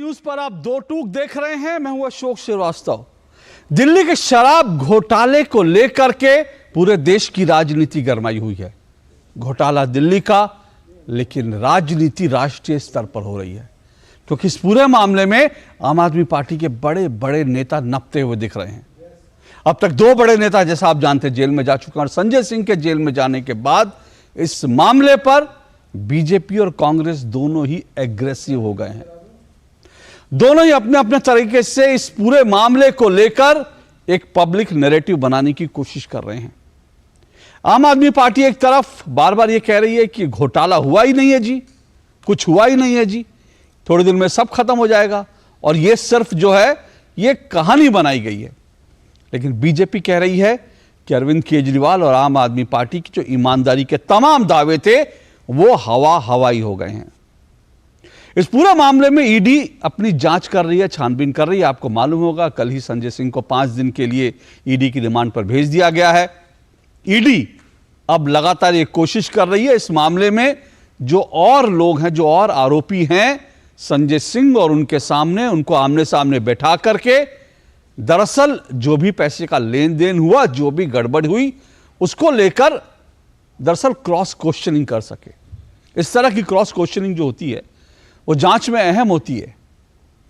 News पर आप दो टूक देख रहे हैं। मैं हूं अशोक श्रीवास्तव। दिल्ली के शराब घोटाले को लेकर के पूरे देश की राजनीति गरमाई हुई है। घोटाला दिल्ली का, लेकिन राजनीति राष्ट्रीय स्तर पर हो रही है, क्योंकि इस पूरे मामले में आम आदमी पार्टी के बड़े बड़े नेता नपते हुए दिख रहे हैं। अब तक दो बड़े नेता, जैसा आप जानते हैं, जेल में जा चुके हैं और संजय सिंह के जेल में जाने के बाद इस मामले पर बीजेपी और कांग्रेस दोनों ही एग्रेसिव हो गए हैं। दोनों ही अपने अपने तरीके से इस पूरे मामले को लेकर एक पब्लिक नैरेटिव बनाने की कोशिश कर रहे हैं। आम आदमी पार्टी एक तरफ बार बार यह कह रही है कि घोटाला हुआ ही नहीं है जी, कुछ हुआ ही नहीं है जी, थोड़े दिन में सब खत्म हो जाएगा, और यह सिर्फ जो है यह कहानी बनाई गई है। लेकिन बीजेपी कह रही है कि अरविंद केजरीवाल और आम आदमी पार्टी की जो ईमानदारी के तमाम दावे थे वो हवाई हो गए हैं। इस पूरे मामले में ईडी अपनी जांच कर रही है, छानबीन कर रही है। आपको मालूम होगा, कल ही संजय सिंह को 5 दिन के लिए ईडी की रिमांड पर भेज दिया गया है। ईडी अब लगातार ये कोशिश कर रही है इस मामले में जो और लोग हैं, जो और आरोपी हैं संजय सिंह, और उनके सामने, उनको आमने सामने बैठा करके दरअसल जो भी पैसे का लेन देन हुआ, जो भी गड़बड़ हुई, उसको लेकर दरअसल क्रॉस क्वेश्चनिंग कर सके। इस तरह की क्रॉस क्वेश्चनिंग जो होती है वो जांच में अहम होती है,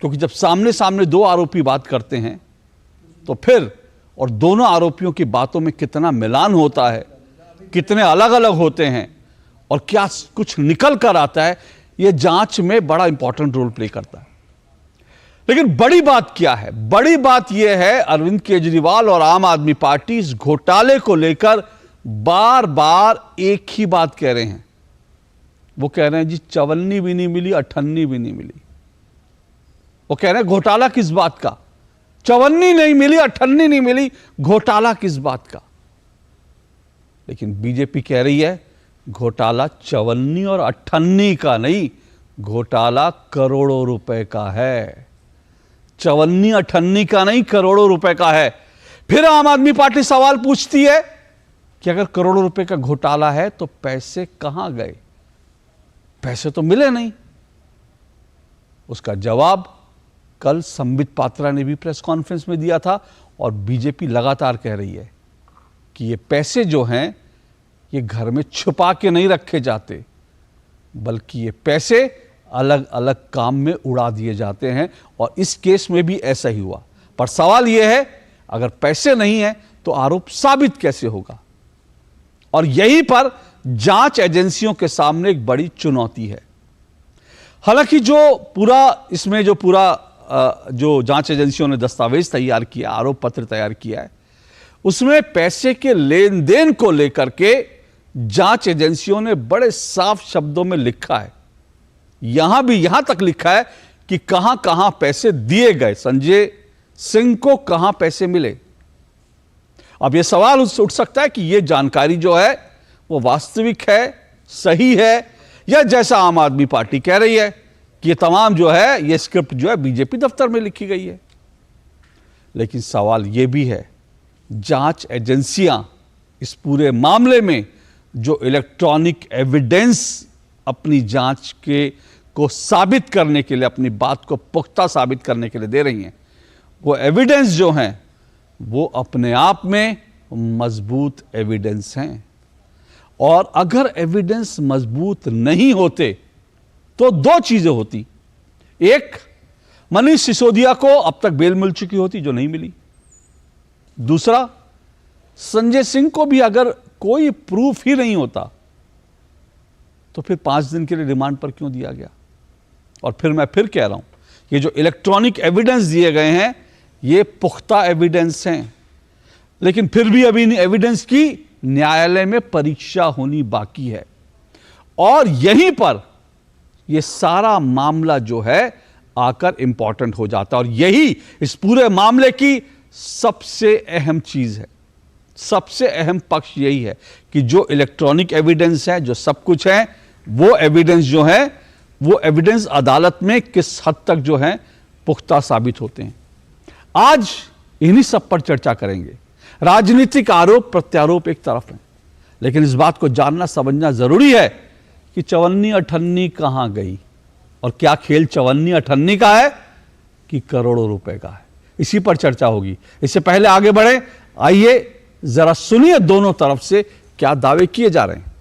क्योंकि जब सामने सामने दो आरोपी बात करते हैं तो फिर, और दोनों आरोपियों की बातों में कितना मिलान होता है, कितने अलग अलग होते हैं और क्या कुछ निकल कर आता है, यह जांच में बड़ा इंपॉर्टेंट रोल प्ले करता है। लेकिन बड़ी बात क्या है? बड़ी बात यह है, अरविंद केजरीवाल और आम आदमी पार्टी इस घोटाले को लेकर बार बार एक ही बात कह रहे हैं। वो कह रहे हैं जी चवन्नी भी नहीं मिली, अठन्नी भी नहीं मिली। वो कह रहे हैं घोटाला किस बात का? चवन्नी नहीं मिली, अठन्नी नहीं मिली, घोटाला किस बात का? लेकिन बीजेपी कह रही है घोटाला चवन्नी और अठन्नी का नहीं, घोटाला करोड़ों रुपए का है। चवन्नी अठन्नी का नहीं, करोड़ों रुपए का है। फिर आम आदमी पार्टी सवाल पूछती है कि अगर करोड़ों रुपए का घोटाला है तो पैसे कहां गए? पैसे तो मिले नहीं। उसका जवाब कल संबित पात्रा ने भी प्रेस कॉन्फ्रेंस में दिया था, और बीजेपी लगातार कह रही है कि ये पैसे जो हैं ये घर में छुपा के नहीं रखे जाते, बल्कि ये पैसे अलग अलग काम में उड़ा दिए जाते हैं, और इस केस में भी ऐसा ही हुआ। पर सवाल यह है, अगर पैसे नहीं है तो आरोप साबित कैसे होगा? और यहीं पर जांच एजेंसियों के सामने एक बड़ी चुनौती है। हालांकि जो जांच एजेंसियों ने दस्तावेज तैयार किया, आरोप पत्र तैयार किया है, उसमें पैसे के लेन देन को लेकर के जांच एजेंसियों ने बड़े साफ शब्दों में लिखा है। यहां तक लिखा है कि कहां कहां पैसे दिए गए, संजय सिंह को कहां पैसे मिले। अब यह सवाल उठ सकता है कि यह जानकारी जो है वो वास्तविक है, सही है, या जैसा आम आदमी पार्टी कह रही है कि ये तमाम जो है, ये स्क्रिप्ट जो है बीजेपी दफ्तर में लिखी गई है। लेकिन सवाल यह भी है, जांच एजेंसियां इस पूरे मामले में जो इलेक्ट्रॉनिक एविडेंस अपनी जांच को साबित करने के लिए, अपनी बात को पुख्ता साबित करने के लिए दे रही हैं, वो एविडेंस जो हैं वो अपने आप में मजबूत एविडेंस हैं। और अगर एविडेंस मजबूत नहीं होते तो दो चीजें होती। एक, मनीष सिसोदिया को अब तक बेल मिल चुकी होती जो नहीं मिली। दूसरा, संजय सिंह को भी अगर कोई प्रूफ ही नहीं होता तो फिर 5 दिन के लिए रिमांड पर क्यों दिया गया? और फिर मैं फिर कह रहा हूं, ये जो इलेक्ट्रॉनिक एविडेंस दिए गए हैं ये पुख्ता एविडेंस हैं, लेकिन फिर भी अभी इन एविडेंस की न्यायालय में परीक्षा होनी बाकी है। और यहीं पर यह सारा मामला जो है आकर इंपॉर्टेंट हो जाता है, और यही इस पूरे मामले की सबसे अहम चीज है। सबसे अहम पक्ष यही है कि जो इलेक्ट्रॉनिक एविडेंस है, जो सब कुछ है, वो एविडेंस जो है, वो एविडेंस अदालत में किस हद तक जो है पुख्ता साबित होते हैं। आज इन्हीं सब पर चर्चा करेंगे। राजनीतिक आरोप प्रत्यारोप एक तरफ है, लेकिन इस बात को जानना समझना जरूरी है कि चवन्नी अठन्नी कहां गई, और क्या खेल चवन्नी अठन्नी का है कि करोड़ों रुपए का है। इसी पर चर्चा होगी। इससे पहले आगे बढ़े, आइए जरा सुनिए दोनों तरफ से क्या दावे किए जा रहे हैं।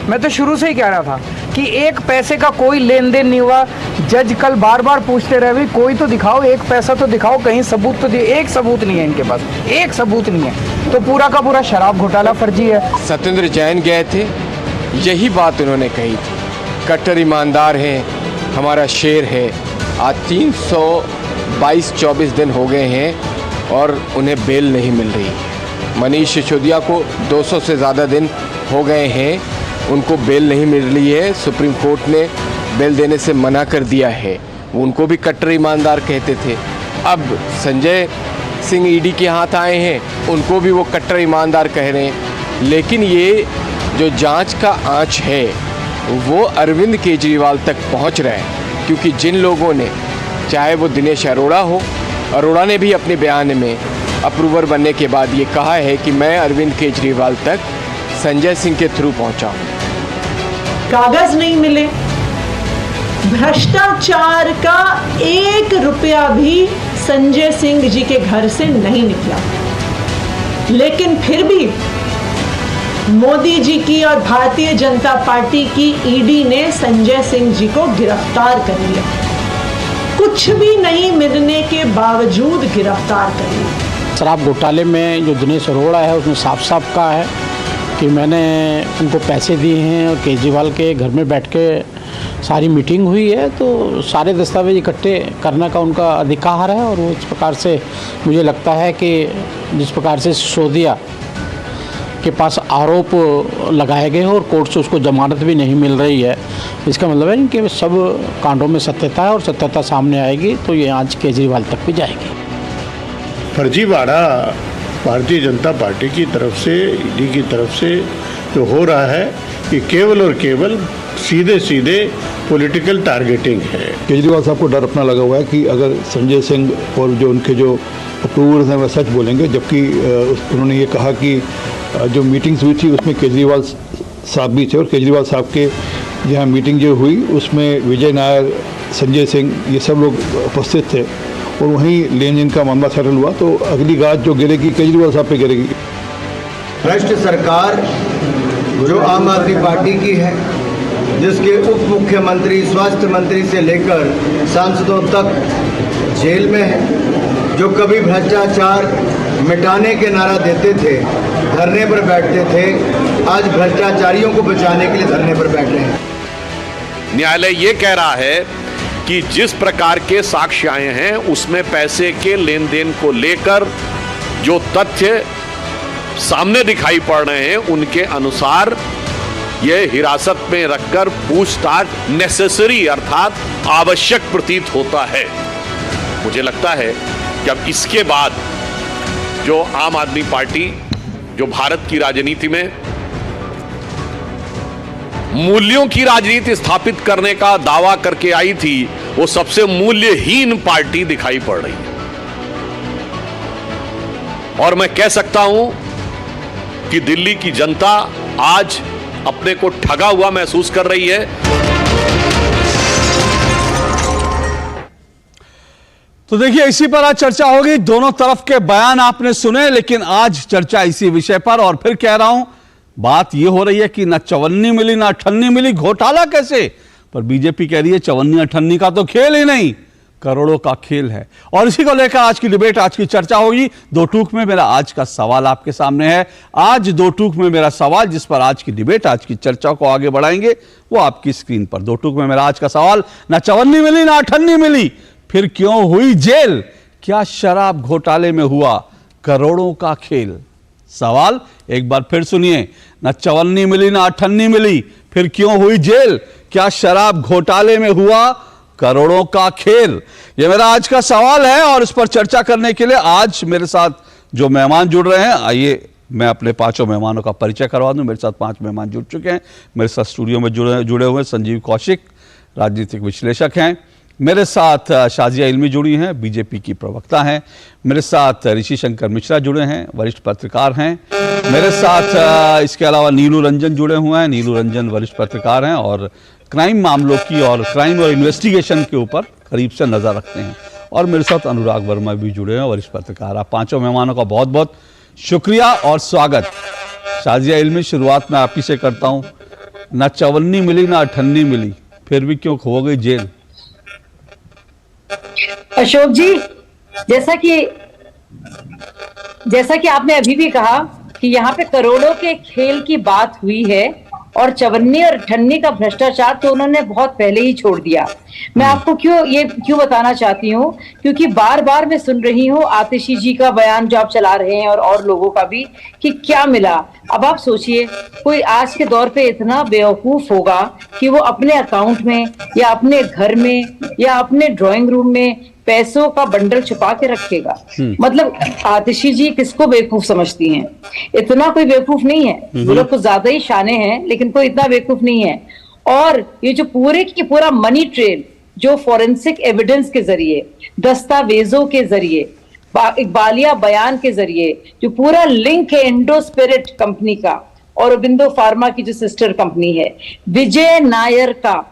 मैं तो शुरू से ही कह रहा था कि एक पैसे का कोई लेन देन नहीं हुआ। जज कल बार बार पूछते रहे, भाई कोई तो दिखाओ, एक पैसा तो दिखाओ, कहीं सबूत तो दिए। एक सबूत नहीं है इनके पास, एक सबूत नहीं है। तो पूरा का पूरा शराब घोटाला फर्जी है। सत्येंद्र जैन गए थे, यही बात उन्होंने कही थी, कट्टर ईमानदार हैं, हमारा शेर है। आज 322-24 दिन हो गए हैं और उन्हें बेल नहीं मिल रही। मनीष सिसोदिया को 200 से ज़्यादा दिन हो गए हैं, उनको बेल नहीं मिल रही है। सुप्रीम कोर्ट ने बेल देने से मना कर दिया है। उनको भी कट्टर ईमानदार कहते थे। अब संजय सिंह ईडी के हाथ आए हैं, उनको भी वो कट्टर ईमानदार कह रहे हैं। लेकिन ये जो जांच का आंच है वो अरविंद केजरीवाल तक पहुंच रहा है, क्योंकि जिन लोगों ने, चाहे वो दिनेश अरोड़ा हो, अरोड़ा ने भी अपने बयान में अप्रूवर बनने के बाद ये कहा है कि मैं अरविंद केजरीवाल तक संजय सिंह के थ्रू पहुंचा हूं। कागज नहीं मिले, भ्रष्टाचार का 1 रुपया भी संजय सिंह जी के घर से नहीं निकला, लेकिन फिर भी मोदी जी की और भारतीय जनता पार्टी की ईडी ने संजय सिंह जी को गिरफ्तार कर लिया। कुछ भी नहीं मिलने के बावजूद गिरफ्तार कर लिया। शराब घोटाले में जो दिनेश अरोड़ा है उसने साफ साफ कहा है कि मैंने उनको पैसे दिए हैं और केजरीवाल के घर में बैठ के सारी मीटिंग हुई है, तो सारे दस्तावेज इकट्ठे करने का उनका अधिकार है। और वो इस प्रकार से मुझे लगता है कि जिस प्रकार से सिसोदिया के पास आरोप लगाए गए हैं और कोर्ट से उसको जमानत भी नहीं मिल रही है, इसका मतलब है कि सब कांडों में सत्यता है और सत्यता सामने आएगी तो ये आज केजरीवाल तक भी जाएगी। फर्जीवाड़ा भारतीय जनता पार्टी की तरफ से, ईडी की तरफ से जो हो रहा है, ये केवल और केवल सीधे सीधे पॉलिटिकल टारगेटिंग है। केजरीवाल साहब को डर अपना लगा हुआ है कि अगर संजय सिंह और जो उनके जो अप्रूवर्स हैं वह सच बोलेंगे, जबकि उन्होंने ये कहा कि जो मीटिंग्स हुई थी उसमें केजरीवाल साहब भी थे और केजरीवाल साहब के जहाँ मीटिंग जो हुई उसमें विजय नायर, संजय सिंह, ये सब लोग उपस्थित थे और वहीं लेन देन का मामला सेटल हुआ। तो अगली गाज जो गिरेगी केजरीवाल साहब पे गिरेगी। भ्रष्ट सरकार जो आम आदमी पार्टी की है, जिसके उप मुख्यमंत्री, स्वास्थ्य मंत्री से लेकर सांसदों तक जेल में है, जो कभी भ्रष्टाचार मिटाने के नारा देते थे, धरने पर बैठते थे, आज भ्रष्टाचारियों को बचाने के लिए धरने पर बैठे हैं। न्यायालय ये कह रहा है कि जिस प्रकार के साक्ष्य आए हैं उसमें पैसे के लेन देन को लेकर जो तथ्य सामने दिखाई पड़ रहे हैं उनके अनुसार यह हिरासत में रखकर पूछताछ नेसेसरी अर्थात आवश्यक प्रतीत होता है। मुझे लगता है कि अब इसके बाद जो आम आदमी पार्टी जो भारत की राजनीति में मूल्यों की राजनीति स्थापित करने का दावा करके आई थी, वो सबसे मूल्यहीन पार्टी दिखाई पड़ रही है। और मैं कह सकता हूं कि दिल्ली की जनता आज अपने को ठगा हुआ महसूस कर रही है। तो देखिए, इसी पर आज चर्चा होगी। दोनों तरफ के बयान आपने सुने, लेकिन आज चर्चा इसी विषय पर। और फिर कह रहा हूं, बात यह हो रही है कि ना चवन्नी मिली ना अठन्नी मिली, घोटाला कैसे? पर बीजेपी कह रही है चवन्नी अठन्नी का तो खेल ही नहीं, करोड़ों का खेल है। और इसी को लेकर आज की डिबेट, आज की चर्चा होगी। दो टूक में मेरा आज का सवाल आपके सामने है। आज दो टूक में मेरा सवाल, जिस पर आज की डिबेट, आज की चर्चा को आगे बढ़ाएंगे, वो आपकी स्क्रीन पर। दो टूक में मेरा आज का सवाल, ना चवन्नी मिली ना अठन्नी मिली, फिर क्यों हुई जेल? क्या शराब घोटाले में हुआ करोड़ों का खेल? सवाल एक बार फिर सुनिए, ना चवन्नी मिली ना अठन्नी मिली, फिर क्यों हुई जेल? क्या शराब घोटाले में हुआ करोड़ों का खेल? यह मेरा आज का सवाल है। और इस पर चर्चा करने के लिए आज मेरे साथ जो मेहमान जुड़ रहे हैं, आइए मैं अपने पांचों मेहमानों का परिचय करवा दूं। मेरे साथ 5 मेहमान जुड़ चुके हैं। मेरे साथ स्टूडियो में जुड़े हुए संजीव कौशिक, राजनीतिक विश्लेषक हैं। मेरे साथ शाजिया इल्मी जुड़ी हैं, बीजेपी की प्रवक्ता हैं। मेरे साथ ऋषि शंकर मिश्रा जुड़े हैं, वरिष्ठ पत्रकार हैं। मेरे साथ इसके अलावा नीलू रंजन जुड़े हुए हैं। नीलू रंजन वरिष्ठ पत्रकार हैं और क्राइम मामलों की और क्राइम और इन्वेस्टिगेशन के ऊपर करीब से नज़र रखते हैं। और मेरे साथ अनुराग वर्मा भी जुड़े हैं, वरिष्ठ पत्रकार। आप पांचों मेहमानों का बहुत बहुत शुक्रिया और स्वागत। शाजिया इल्मी, शुरुआत में आप ही से करता हूँ। ना चवन्नी मिली ना अठन्नी मिली, फिर भी क्यों खो गई जेल? अशोक जी, जैसा कि आपने अभी भी कहा कि यहाँ पे करोड़ों के खेल की बात हुई है और चवन्नी और अठन्नी का भ्रष्टाचार तो उन्होंने बहुत पहले ही छोड़ दिया। मैं आपको क्यों बताना चाहती हूँ, क्योंकि बार बार मैं सुन रही हूँ आतिशी जी का बयान जो आप चला रहे हैं और लोगों का भी, कि क्या मिला। अब आप सोचिए, कोई आज के दौर पे इतना बेवकूफ होगा कि वो अपने अकाउंट में या अपने घर में या अपने ड्राइंग रूम में पैसों का बंडल छुपा के रखेगा। मतलब आतिशी जी किसको बेवकूफ समझती हैं? इतना कोई बेवकूफ नहीं है, वो लोग कुछ ज्यादा ही शाने हैं, लेकिन कोई इतना बेवकूफ नहीं है। और ये जो पूरे की पूरा मनी ट्रेल जो फॉरेंसिक एविडेंस के जरिए, दस्तावेजों के जरिए, इकबालिया बयान के जरिए जो पूरा लिंक है इंडोस्पिरिट कंपनी का और अरबिंदो फार्मा की जो सिस्टर कंपनी है, विजय नायर का,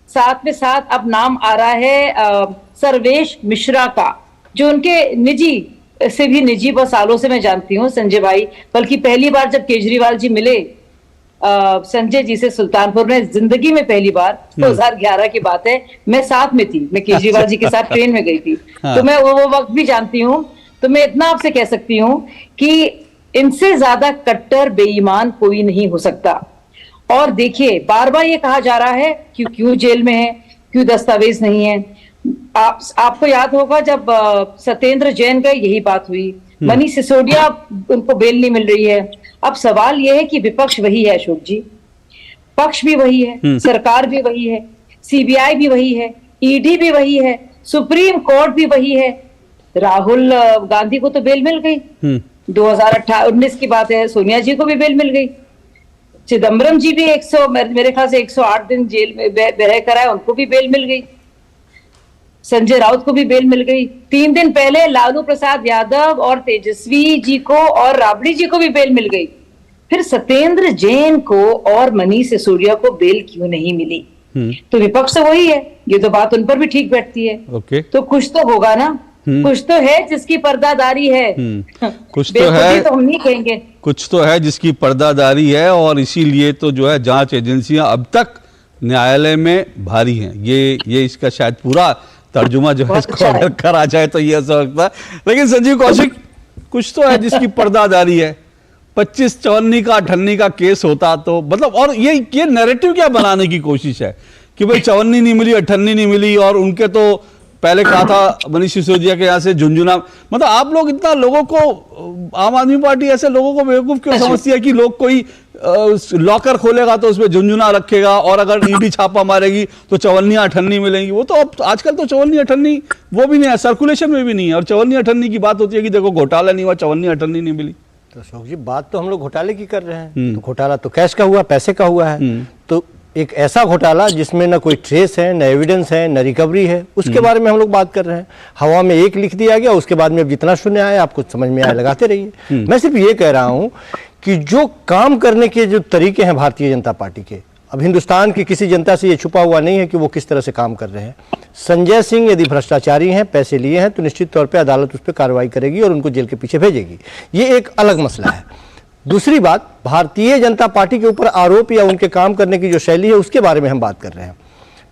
साथ में साथ अब नाम आ रहा है सर्वेश मिश्रा का, जो उनके निजी से भी निजी बहुत सालों से मैं जानती हूँ संजय भाई। बल्कि पहली बार जब केजरीवाल जी मिले संजय जी से सुल्तानपुर में, जिंदगी में पहली बार, 2011 की बात है, मैं साथ में थी, मैं केजरीवाल जी के साथ ट्रेन में गई थी। तो मैं वो वक्त भी जानती हूँ। तो मैं इतना आपसे कह सकती हूँ कि इनसे ज्यादा कट्टर बेईमान कोई नहीं हो सकता। और देखिए, बार बार ये कहा जा रहा है क्यों जेल में है, क्यों दस्तावेज नहीं है। आपको याद होगा जब सत्येंद्र जैन का यही बात हुई, मनीष सिसोदिया, उनको बेल नहीं मिल रही है। अब सवाल यह है कि विपक्ष वही है अशोक जी, पक्ष भी वही है, सरकार भी वही है, सीबीआई भी वही है, ईडी भी वही है, सुप्रीम कोर्ट भी वही है। राहुल गांधी को तो बेल मिल गई, 2019 की बात है, सोनिया जी को भी बेल मिल गई, चिदम्बरम जी भी मेरे ख्याल से 108 दिन जेल में रह कर आए, उनको भी बेल मिल गई, संजय राउत को भी बेल मिल गई। 3 दिन पहले लालू प्रसाद यादव और तेजस्वी जी को और राबड़ी जी को भी बेल मिल गई। फिर सत्येंद्र जैन को और मनीष सिसोदिया को बेल क्यों नहीं मिली? तो विपक्ष तो वही है, ये तो बात उन पर भी ठीक बैठती है। तो कुछ तो होगा ना, कुछ तो है जिसकी पर्दादारी है। कुछ तो है, तो हम नहीं कहेंगे, कुछ तो है जिसकी पर्दादारी है, और इसीलिए तो जो है जांच एजेंसियां अब तक न्यायालय में भारी हैं। ये इसका शायद पूरा तर्जुमा जो है इसको अगर करा जाए तो ये ऐसा लगता है। लेकिन संजीव कौशिक, कुछ तो है जिसकी पर्दादारी है। 25 चवन्नी का अठन्नी का केस होता तो मतलब, और ये नैरेटिव क्या बनाने की कोशिश है कि भाई चवन्नी नहीं मिली, अठन्नी नहीं मिली, और उनके तो पहले कहा था मनीष सिसोदिया के यहाँ से झुंझुना। मतलब आप लोग इतना लोगों को, आम आदमी पार्टी ऐसे लोगों को बेवकूफ क्यों समझती है कि लोग कोई लॉकर खोलेगा तो उसमें झुंझुना रखेगा, और अगर ईडी छापा मारेगी तो चवन्नियां अठन्नी मिलेंगी। वो तो अब आजकल तो चवन्नी अठन्नी वो भी नहीं है, सर्कुलेशन में भी नहीं है। और चवन्नी अठन्नी की बात होती है कि देखो घोटाला नहीं हुआ, चवन्नी अठन्नी नहीं मिली। तो अशोक जी, बात तो हम लोग घोटाले की कर रहे हैं। तो घोटाला तो कैश का हुआ, पैसे का हुआ है। तो एक ऐसा घोटाला जिसमें ना कोई ट्रेस है, न एविडेंस है, न रिकवरी है, उसके बारे में हम लोग बात कर रहे हैं। हवा में एक लिख दिया गया, उसके बाद में अब जितना शून्य आया आपको समझ में आया, लगाते रहिए। मैं सिर्फ ये कह रहा हूं कि जो काम करने के जो तरीके हैं भारतीय जनता पार्टी के, अब हिंदुस्तान की किसी जनता से ये छुपा हुआ नहीं है कि वो किस तरह से काम कर रहे हैं। संजय सिंह यदि भ्रष्टाचारी हैं, पैसे लिए हैं, तो निश्चित तौर पर अदालत उस पर कार्रवाई करेगी और उनको जेल के पीछे भेजेगी। ये एक अलग मसला है। दूसरी बात, भारतीय जनता पार्टी के ऊपर आरोप या उनके काम करने की जो शैली है उसके बारे में हम बात कर रहे हैं।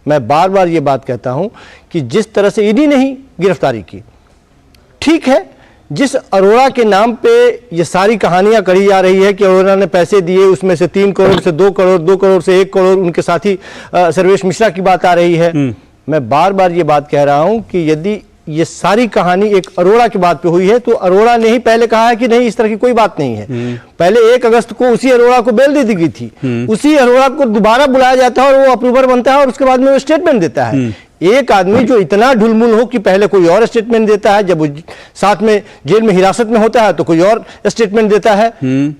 मैं बार बार ये बात कहता हूं कि जिस तरह से ईडी ने ही गिरफ्तारी की, ठीक है, जिस अरोड़ा के नाम पे ये सारी कहानियां कही जा रही है कि अरोड़ा ने पैसे दिए, उसमें से 3 करोड़ से 2 करोड़, 2 करोड़ से 1 करोड़, उनके साथी सर्वेश मिश्रा की बात आ रही है। मैं बार बार ये बात कह रहा हूं कि यदि ये सारी कहानी एक अरोड़ा की बात पे हुई है तो अरोड़ा ने ही पहले कहा है कि नहीं, इस तरह की कोई बात नहीं है। पहले 1 अगस्त को उसी अरोड़ा को बेल दे दी गई थी, उसी अरोड़ा को दोबारा बुलाया जाता है और वो अप्रूवर बनता है और उसके बाद में वो स्टेटमेंट देता है। एक आदमी जो इतना ढुलमुल हो कि पहले कोई और स्टेटमेंट देता है, जब वो साथ में जेल में हिरासत में होता है तो कोई और स्टेटमेंट देता है,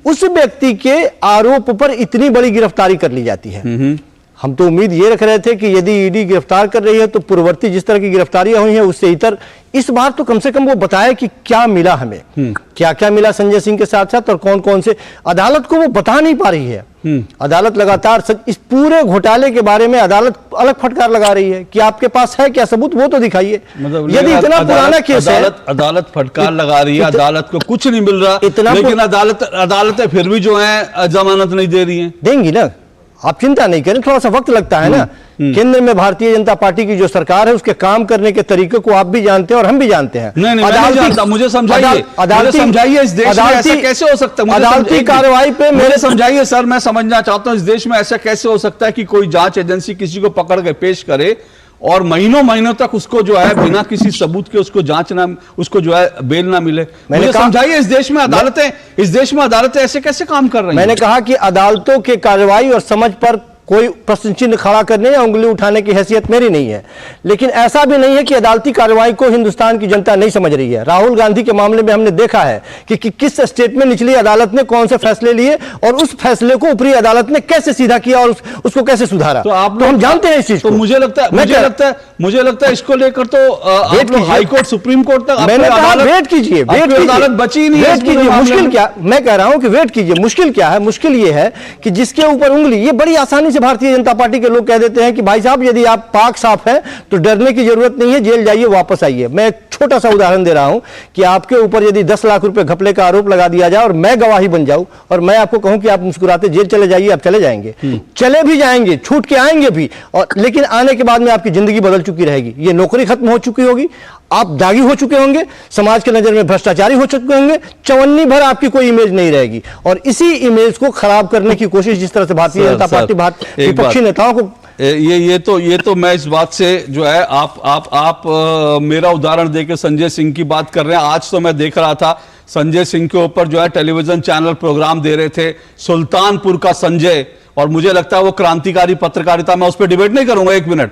उस व्यक्ति के आरोप पर इतनी बड़ी गिरफ्तारी कर ली जाती है। हम तो उम्मीद ये रख रहे थे कि यदि ईडी गिरफ्तार कर रही है तो पूर्ववर्ती जिस तरह की गिरफ्तारियां हुई हैं उससे इतर इस बार तो कम से कम वो बताए कि क्या मिला हमें, क्या क्या मिला संजय सिंह के साथ साथ और कौन कौन से। अदालत को वो बता नहीं पा रही है। अदालत लगातार इस पूरे घोटाले के बारे में अदालत अलग फटकार लगा रही है कि आपके पास है क्या सबूत, वो तो दिखाइए। मतलब यदि इतना पुराना केस है, अदालत फटकार लगा रही है, अदालत को कुछ नहीं मिल रहा, लेकिन अदालतें फिर भी जो है जमानत नहीं दे रही है। देंगी ना, आप चिंता नहीं करें, थोड़ा सा वक्त लगता है ना। केंद्र में भारतीय जनता पार्टी की जो सरकार है उसके काम करने के तरीके को आप भी जानते हैं और हम भी जानते हैं। नहीं, मैं नहीं जानता, मुझे समझाइए, समझाइए इस देश में ऐसा कैसे हो सकता है। अदालती कार्रवाई पे मेरे समझाइए सर, मैं समझना चाहता हूं इस देश में ऐसा कैसे हो सकता है कि कोई जांच एजेंसी किसी को पकड़ के पेश करे और महीनों महीनों तक उसको जो है बिना किसी सबूत के उसको जांच ना, उसको जो है बेल ना मिले। मुझे समझाइए इस देश में अदालतें ऐसे कैसे काम कर रही हैं। मैंने कहा कि अदालतों के कार्रवाई और समझ पर कोई प्रश्न चिन्ह खड़ा करने या उंगली उठाने की हैसियत मेरी नहीं है, लेकिन ऐसा भी नहीं है कि अदालती कार्रवाई को हिंदुस्तान की जनता नहीं समझ रही है। राहुल गांधी के मामले में हमने देखा है कि किस स्टेट में निचली अदालत ने कौन से फैसले लिए और उस फैसले को ऊपरी अदालत ने कैसे सीधा किया और उसको कैसे सुधारा। तो हम जानते हैं इस चीज को। मुझे लगता है इसको लेकर तो हाई कोर्ट सुप्रीम कोर्ट तक मैंने कहा वेट कीजिए, अदालत बची नहीं है। वेट कीजिए, मुश्किल क्या, मैं कह रहा हूं कि वेट कीजिए, मुश्किल क्या है, मुश्किल ये है कि जिसके ऊपर उंगली, ये बड़ी आसानी से भारतीय जनता पार्टी के लोग कह देते हैं कि भाई साहब यदि आप पाक साफ हैं तो डरने की जरूरत नहीं है, जेल जाइए वापस आइए। मैं एक छोटा सा उदाहरण दे रहा हूं कि आपके ऊपर यदि 10 लाख रुपए घपले का आरोप लगा दिया जाए और मैं गवाही बन जाऊं और मैं आपको कहूं कि आप मुस्कुराते जेल चले जाइए, आप चले जाएंगे, चले भी जाएंगे, छूट के आएंगे भी, और लेकिन आने के बाद में आपकी जिंदगी बदल चुकी रहेगी। ये नौकरी खत्म हो चुकी होगी, आप दागी हो चुके होंगे, समाज की नजर में भ्रष्टाचारी हो चुके होंगे, चवन्नी भर आपकी कोई इमेज नहीं रहेगी। और इसी इमेज को खराब करने की कोशिश जिस तरह से भारतीय जनता पार्टी विपक्षी नेताओं को, ये तो मैं इस बात से जो है आप मेरा उदाहरण देकर संजय सिंह की बात कर रहे हैं। आज तो मैं देख रहा था संजय सिंह के ऊपर जो है टेलीविजन चैनल प्रोग्राम दे रहे थे, सुल्तानपुर का संजय, और मुझे लगता है वो क्रांतिकारी पत्रकारिता, मैं उस पर डिबेट नहीं करूंगा। एक मिनट,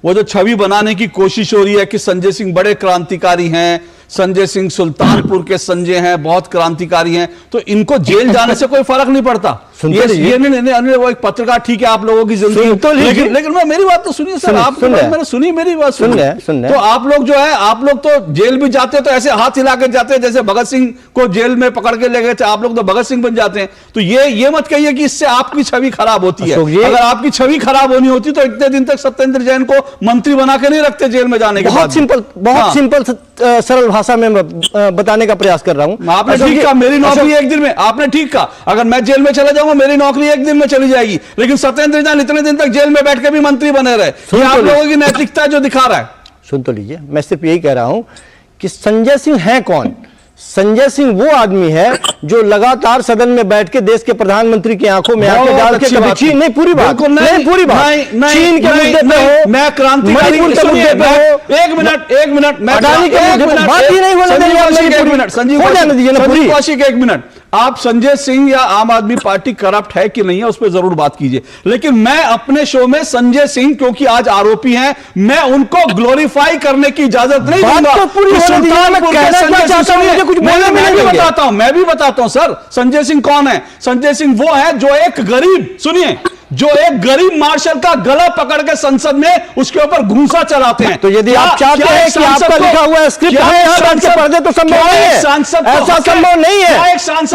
वो जो छवि बनाने की कोशिश हो रही है कि संजय सिंह बड़े क्रांतिकारी हैं, संजय सिंह सुल्तानपुर के संजय हैं, बहुत क्रांतिकारी हैं, तो इनको जेल जाने से कोई फर्क नहीं पड़ता। ये नहीं, वो एक पत्रकार, ठीक है आप लोगों की जिंदगी, लेकिन मेरी बात तो सुनिए सर, आप मैंने सुनी, मेरी बात सुनिए। तो आप लोग जो है, आप लोग तो जेल भी जाते हैं तो ऐसे हाथ हिला के जाते हैं जैसे भगत सिंह को जेल में पकड़ के ले गए थे, आप लोग तो भगत सिंह बन जाते हैं। तो ये मत कहिए कि इससे आपकी छवि खराब होती है। अगर आपकी छवि खराब होनी होती तो इतने दिन तक सत्येंद्र जैन को मंत्री बना के नहीं रखते जेल में जाने के बाद। बहुत सिंपल सरल भाषा में बताने का प्रयास कर रहा हूं। आपने ठीक कहा, मेरी नौकरी एक दिन में, आपने ठीक कहा, अगर मैं जेल में चला जाऊंगा मेरी नौकरी एक दिन में चली जाएगी, लेकिन सत्येंद्र जैन इतने दिन तक जेल में बैठ के भी मंत्री बने रहे। ये आप लोगों की नैतिकता जो दिखा रहा है। सुन तो लीजिए, मैं सिर्फ यही कह रहा हूं कि संजय सिंह है कौन। संजय सिंह वो आदमी है जो लगातार सदन में बैठ के देश के प्रधानमंत्री की आंखों में आंखें डाल के कभी चीन, नहीं पूरी बात, नहीं पूरी बात, चीन के मुद्दे पे हो, मैं क्रांतिकारी के मुद्दे पे हो, एक मिनट, मैं अडानी के मुद्दे पे बात ही नहीं होने देंगे। एक मिनट, संजीव कौशिक, एक मिनट, आप संजय सिंह या आम आदमी पार्टी करप्ट है कि नहीं है उस पर जरूर बात कीजिए, लेकिन मैं अपने शो में संजय सिंह क्योंकि आज आरोपी हैं, मैं उनको ग्लोरीफाई करने की इजाजत नहीं दूंगा। मैं भी बताता हूं सर, संजय सिंह कौन है। संजय सिंह वो है जो एक गरीब, सुनिए, जो एक गरीब मार्शल का गला पकड़ के संसद में उसके ऊपर घूसा चलाते हैं। तो यदि आप चाहते हैं कि आपका लिखा हुआ स्क्रिप्ट पढ़ दे तो संभव नहीं है, ऐसा संभव नहीं है।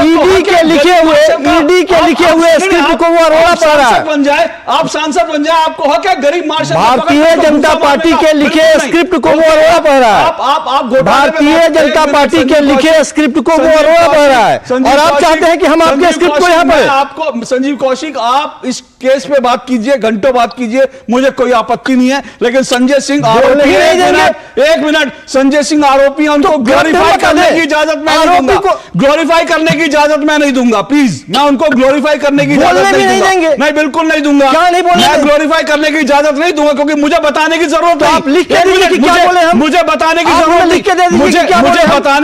ईडी के लिखे हुए स्क्रिप्ट को वो अरोड़ा पढ़ रहा है। आप सांसद बन जाए, आपको हक है गरीब मार्शल, भारतीय जनता पार्टी के लिखे स्क्रिप्ट को वो अरोड़ा पढ़ रहा है। भारतीय जनता पार्टी के लिखे स्क्रिप्ट को वो अरोड़ा पढ़ रहा है, और आप चाहते हैं कि हम आपके स्क्रिप्ट को यहाँ पर। आपको संजीव कौशिक, आप इस केस पे बात कीजिए, घंटों बात कीजिए, मुझे कोई आपत्ति नहीं है, लेकिन संजय सिंह आरोपी है। एक मिनट, संजय सिंह आरोपी है, उनको ग्लोरीफाई करने की इजाजत मैं नहीं दूंगा। ग्लोरीफाई करने की इजाजत मैं नहीं दूंगा, प्लीज, मैं उनको ग्लोरीफाई करने की इजाजत नहीं दूंगा। नहीं, बिल्कुल नहीं दूंगा, मैं ग्लोरीफाई करने की इजाजत नहीं दूंगा, क्योंकि मुझे बताने की जरूरत नहीं। मुझे बताने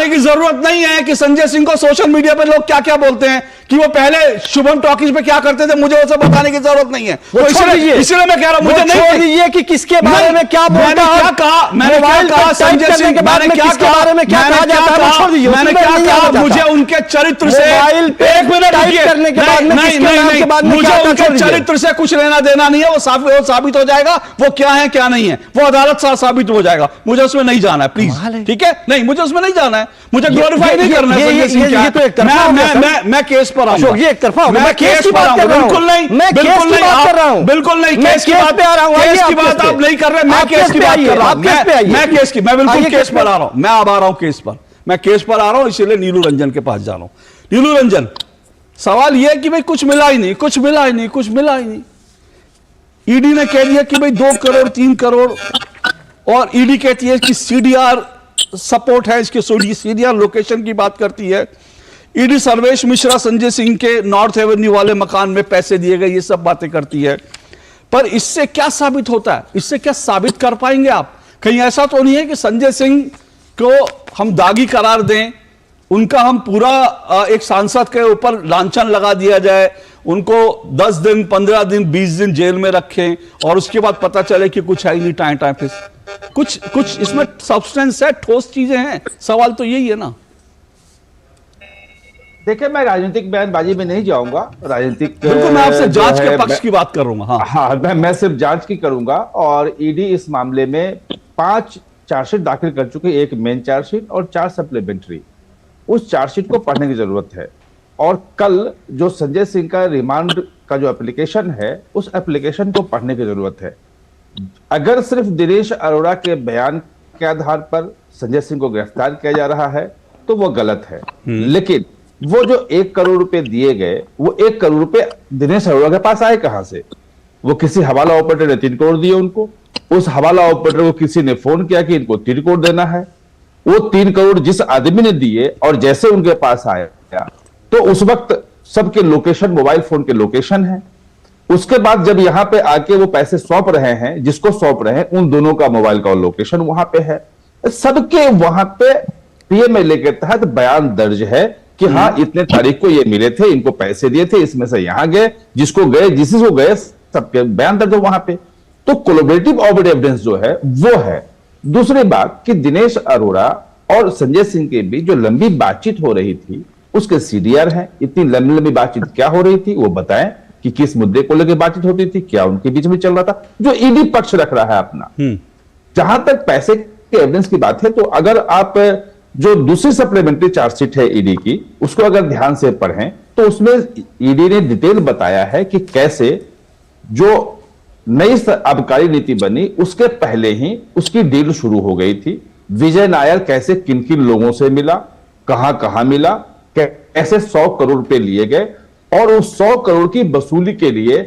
की जरूरत नहीं है कि संजय सिंह को सोशल मीडिया पर लोग क्या क्या बोलते हैं, कि वो पहले शुभम टॉकीज पे क्या करते थे, मुझे वो सब बताने की जरूरत नहीं है। तो इसलिए मैं कह रहा हूं, मुझे नहीं छोड़ दीजिए कि किसके बारे में क्या बोलता है। मैंने क्या कहा संजय सिंह के बारे में क्या कहा, मैंने क्या कहा, मुझे उनके चरित्र से, एक मिनट मुझे उनके चरित्र से कुछ लेना देना नहीं है। वो साबित हो जाएगा वो क्या है क्या नहीं है, वो अदालत से साबित हो जाएगा। मुझे उसमें नहीं जाना है प्लीज, ठीक है? नहीं, मुझे उसमें नहीं जाना है, मुझे ग्लोरीफाई नहीं करना है। मैं केस पर आऊंगा, ये एक तरफा, मैं केस पर आऊंगा, बिल्कुल नहीं, बिल्कुल नहीं, बिल्कुल नहीं, केस की बात केस की बात आप नहीं कर रहे, मैं केस की बात कर रहा हूं, मैं बिल्कुल केस पर आ रहा हूं, मैं अब आ रहा हूं केस पर, मैं केस पर आ रहा हूं, इसलिए नीलू रंजन के पास जा रहा हूं। नीलू रंजन, सवाल यह है कि भाई कुछ मिला ही नहीं, कुछ मिला ही नहीं, कुछ मिला ही नहीं। ईडी ने कह दिया कि भाई 2 करोड़ 3 करोड़, और ईडी कहती है कि सीडीआर सपोर्ट है, इसके सीडीआर लोकेशन की बात करती है। ईडी सर्वेश मिश्रा संजय सिंह के नॉर्थ एवेन्यू वाले मकान में पैसे दिए गए, ये सब बातें करती है। पर इससे क्या साबित होता है, इससे क्या साबित कर पाएंगे आप? कहीं ऐसा तो नहीं है कि संजय सिंह को हम दागी करार दें, उनका हम पूरा एक सांसद के ऊपर लांछन लगा दिया जाए, उनको 10 दिन 15 दिन 20 दिन जेल में रखें, और उसके बाद पता चले कि कुछ है ही नहीं, टाइम फिर कुछ इसमें सब्सटेंस है, ठोस चीजें हैं। सवाल तो यही है ना। देखिए, मैं राजनीतिक बयानबाजी में नहीं जाऊंगा, राजनीतिक बिल्कुल, मैं आपसे जांच के पक्ष की बात करूंगा। हाँ, मैं सिर्फ जांच की करूंगा। और ईडी इस मामले में 5 चार्जशीट दाखिल कर चुके, एक मेन चार्जशीट और 4 सप्लीमेंट्री। उस चार्जशीट को पढ़ने की जरूरत है, और कल जो संजय सिंह का रिमांड का जो एप्लीकेशन है, उस एप्लीकेशन को पढ़ने की जरूरत है। अगर सिर्फ दिनेश अरोड़ा के बयान के आधार पर संजय सिंह को गिरफ्तार किया जा रहा है तो वो गलत है। लेकिन वो जो 1 करोड़ रुपए दिए गए, वो 1 करोड़ रुपए दिनेश अरोड़ा के पास आए कहां से? वो किसी हवाला ऑपरेटर ने 3 करोड़ दिए उनको, उस हवाला ऑपरेटर को किसी ने फोन किया कि इनको 3 करोड़ देना है। वो 3 करोड़ जिस आदमी ने दिए और जैसे उनके पास आया तो उस वक्त सबके लोकेशन, मोबाइल फोन के लोकेशन है। उसके बाद जब यहां पे आके वो पैसे सौंप रहे हैं, जिसको सौंप रहे हैं, उन दोनों का मोबाइल का लोकेशन वहां पे है। सबके वहां पे पीएमएलए के तहत बयान दर्ज है कि हाँ, इतने तारीख को ये मिले थे, इनको पैसे दिए थे, इसमें से यहां गए, जिसको गए सबके बयान दर्ज है वहां पे। तो कोलैबोरेटिव ऑडिट एविडेंस जो है वो है। दूसरी बात कि दिनेश अरोड़ा और संजय सिंह के बीच जो लंबी बातचीत हो रही थी, उसके सीडीआर हैं। इतनी लंबी लंबी बातचीत क्या हो रही थी वो बताएं, कि किस मुद्दे को लेकर बातचीत होती थी, क्या उनके बीच में चल रहा था, जो ईडी पक्ष रख रहा है अपना। जहां तक पैसे के एविडेंस की बात है, तो अगर आप जो दूसरी सप्लीमेंट्री चार्जशीट है ईडी की, उसको अगर ध्यान से पढ़ें तो उसमें ईडी ने डिटेल बताया है कि कैसे जो नई आबकारी नीति बनी उसके पहले ही उसकी डील शुरू हो गई थी। विजय नायर कैसे किन किन लोगों से मिला, कहां कहां मिला, कैसे 100 करोड़ रुपए लिए गए, और उस 100 करोड़ की वसूली के लिए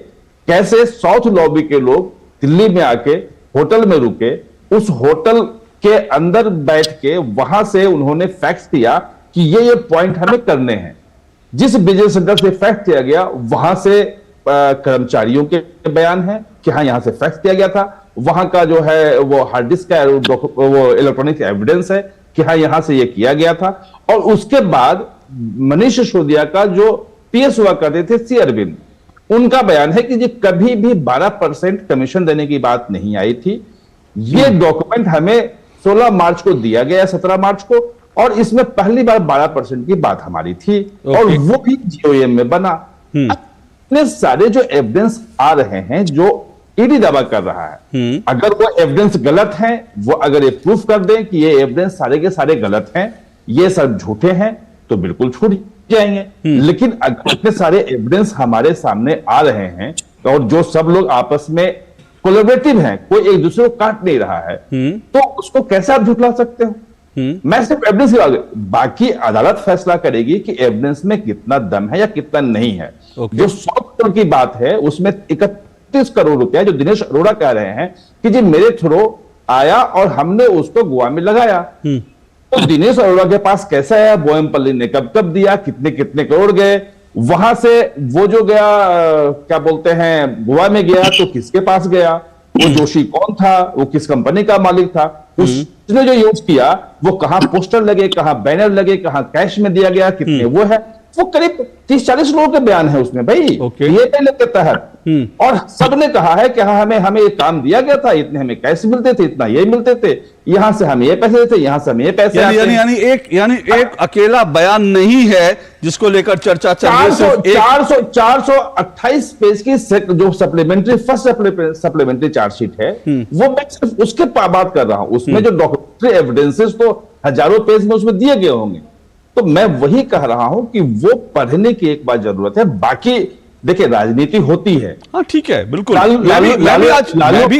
कैसे साउथ लॉबी के लोग दिल्ली में आके होटल में रुके, उस होटल के अंदर बैठ के वहां से उन्होंने फैक्स किया कि ये पॉइंट हमें करने हैं। जिस बिजनेस सेंटर से फैक्स किया गया वहां से कर्मचारियों के बयान है कि हाँ, यहां से फैक्स किया गया था। वहां का जो है वो हार्ड डिस्क का वो इलेक्ट्रॉनिक एविडेंस है कि हाँ, यहां से ये किया गया था। और उसके बाद मनीष सिसोदिया का जो पीएस हुआ करते थे सी अरविंद, उनका बयान है कि ये कभी भी 12% कमीशन देने की बात नहीं आई थी। ये डॉक्यूमेंट हमें 16 मार्च को दिया गया, 17 मार्च को, और इसमें पहली बार 12% की बात हमारी थी, और वो भी जीओएम में बना। इतने सारे जो एविडेंस आ रहे हैं जो ईडी दावा कर रहा है, अगर वो एविडेंस गलत हैं, वो अगर ये प्रूफ कर दें कि ये एविडेंस सारे के सारे गलत हैं, ये सब झूठे हैं, तो बिल्कुल छूट जाएंगे। लेकिन अगर इतने सारे एविडेंस हमारे सामने आ रहे हैं और जो सब लोग आपस में कोलैबोरेटिव हैं, कोई एक दूसरे को काट नहीं रहा है, तो उसको कैसे आप झुठला सकते हो? मैं सिर्फ एविडेंस की बाकी अदालत फैसला करेगी कि एविडेंस में कितना दम है या कितना नहीं है। जो 100 करोड़ की बात है उसमें 31 करोड़ रुपया जो दिनेश अरोड़ा कह रहे हैं कि जी मेरे थ्रू आया और हमने उसको गोवा में लगाया, तो दिनेश अरोड़ा के पास कैसे आया, बोयमपल्ली ने कब कब दिया, कितने कितने करोड़ गए, वहां से वो जो गया क्या बोलते हैं गोवा में गया तो किसके पास गया, वो जोशी कौन था, वो किस कंपनी का मालिक था, उसने जो यूज किया वो कहां पोस्टर लगे, कहां बैनर लगे, कहां कैश में दिया गया, कितने वो है, वो करीब 30-40 लोगों के बयान है उसमें भाई, ये पहले के तहत। और सबने कहा है कि हाँ हमें ये काम दिया गया था, इतने हमें कैसे मिलते थे, इतना ये मिलते थे, यहां से हमें ये पैसे देते, यहां से हमें ये पैसे यानी एक अकेला बयान नहीं है जिसको लेकर चर्चा चल रही है। 428 पेज की जो सप्लीमेंट्री फर्स्ट सप्लीमेंट्री चार्जशीट है, वो मैं सिर्फ उसके बात कर रहा हूं। उसमें जो डॉक्यूमेंट्री एविडेंसेस तो हजारों पेज में उसमें दिए गए होंगे, तो मैं वही कह रहा हूं कि वो पढ़ने की एक बार जरूरत है। बाकी देखिए राजनीति होती है, हाँ ठीक है, बिल्कुल।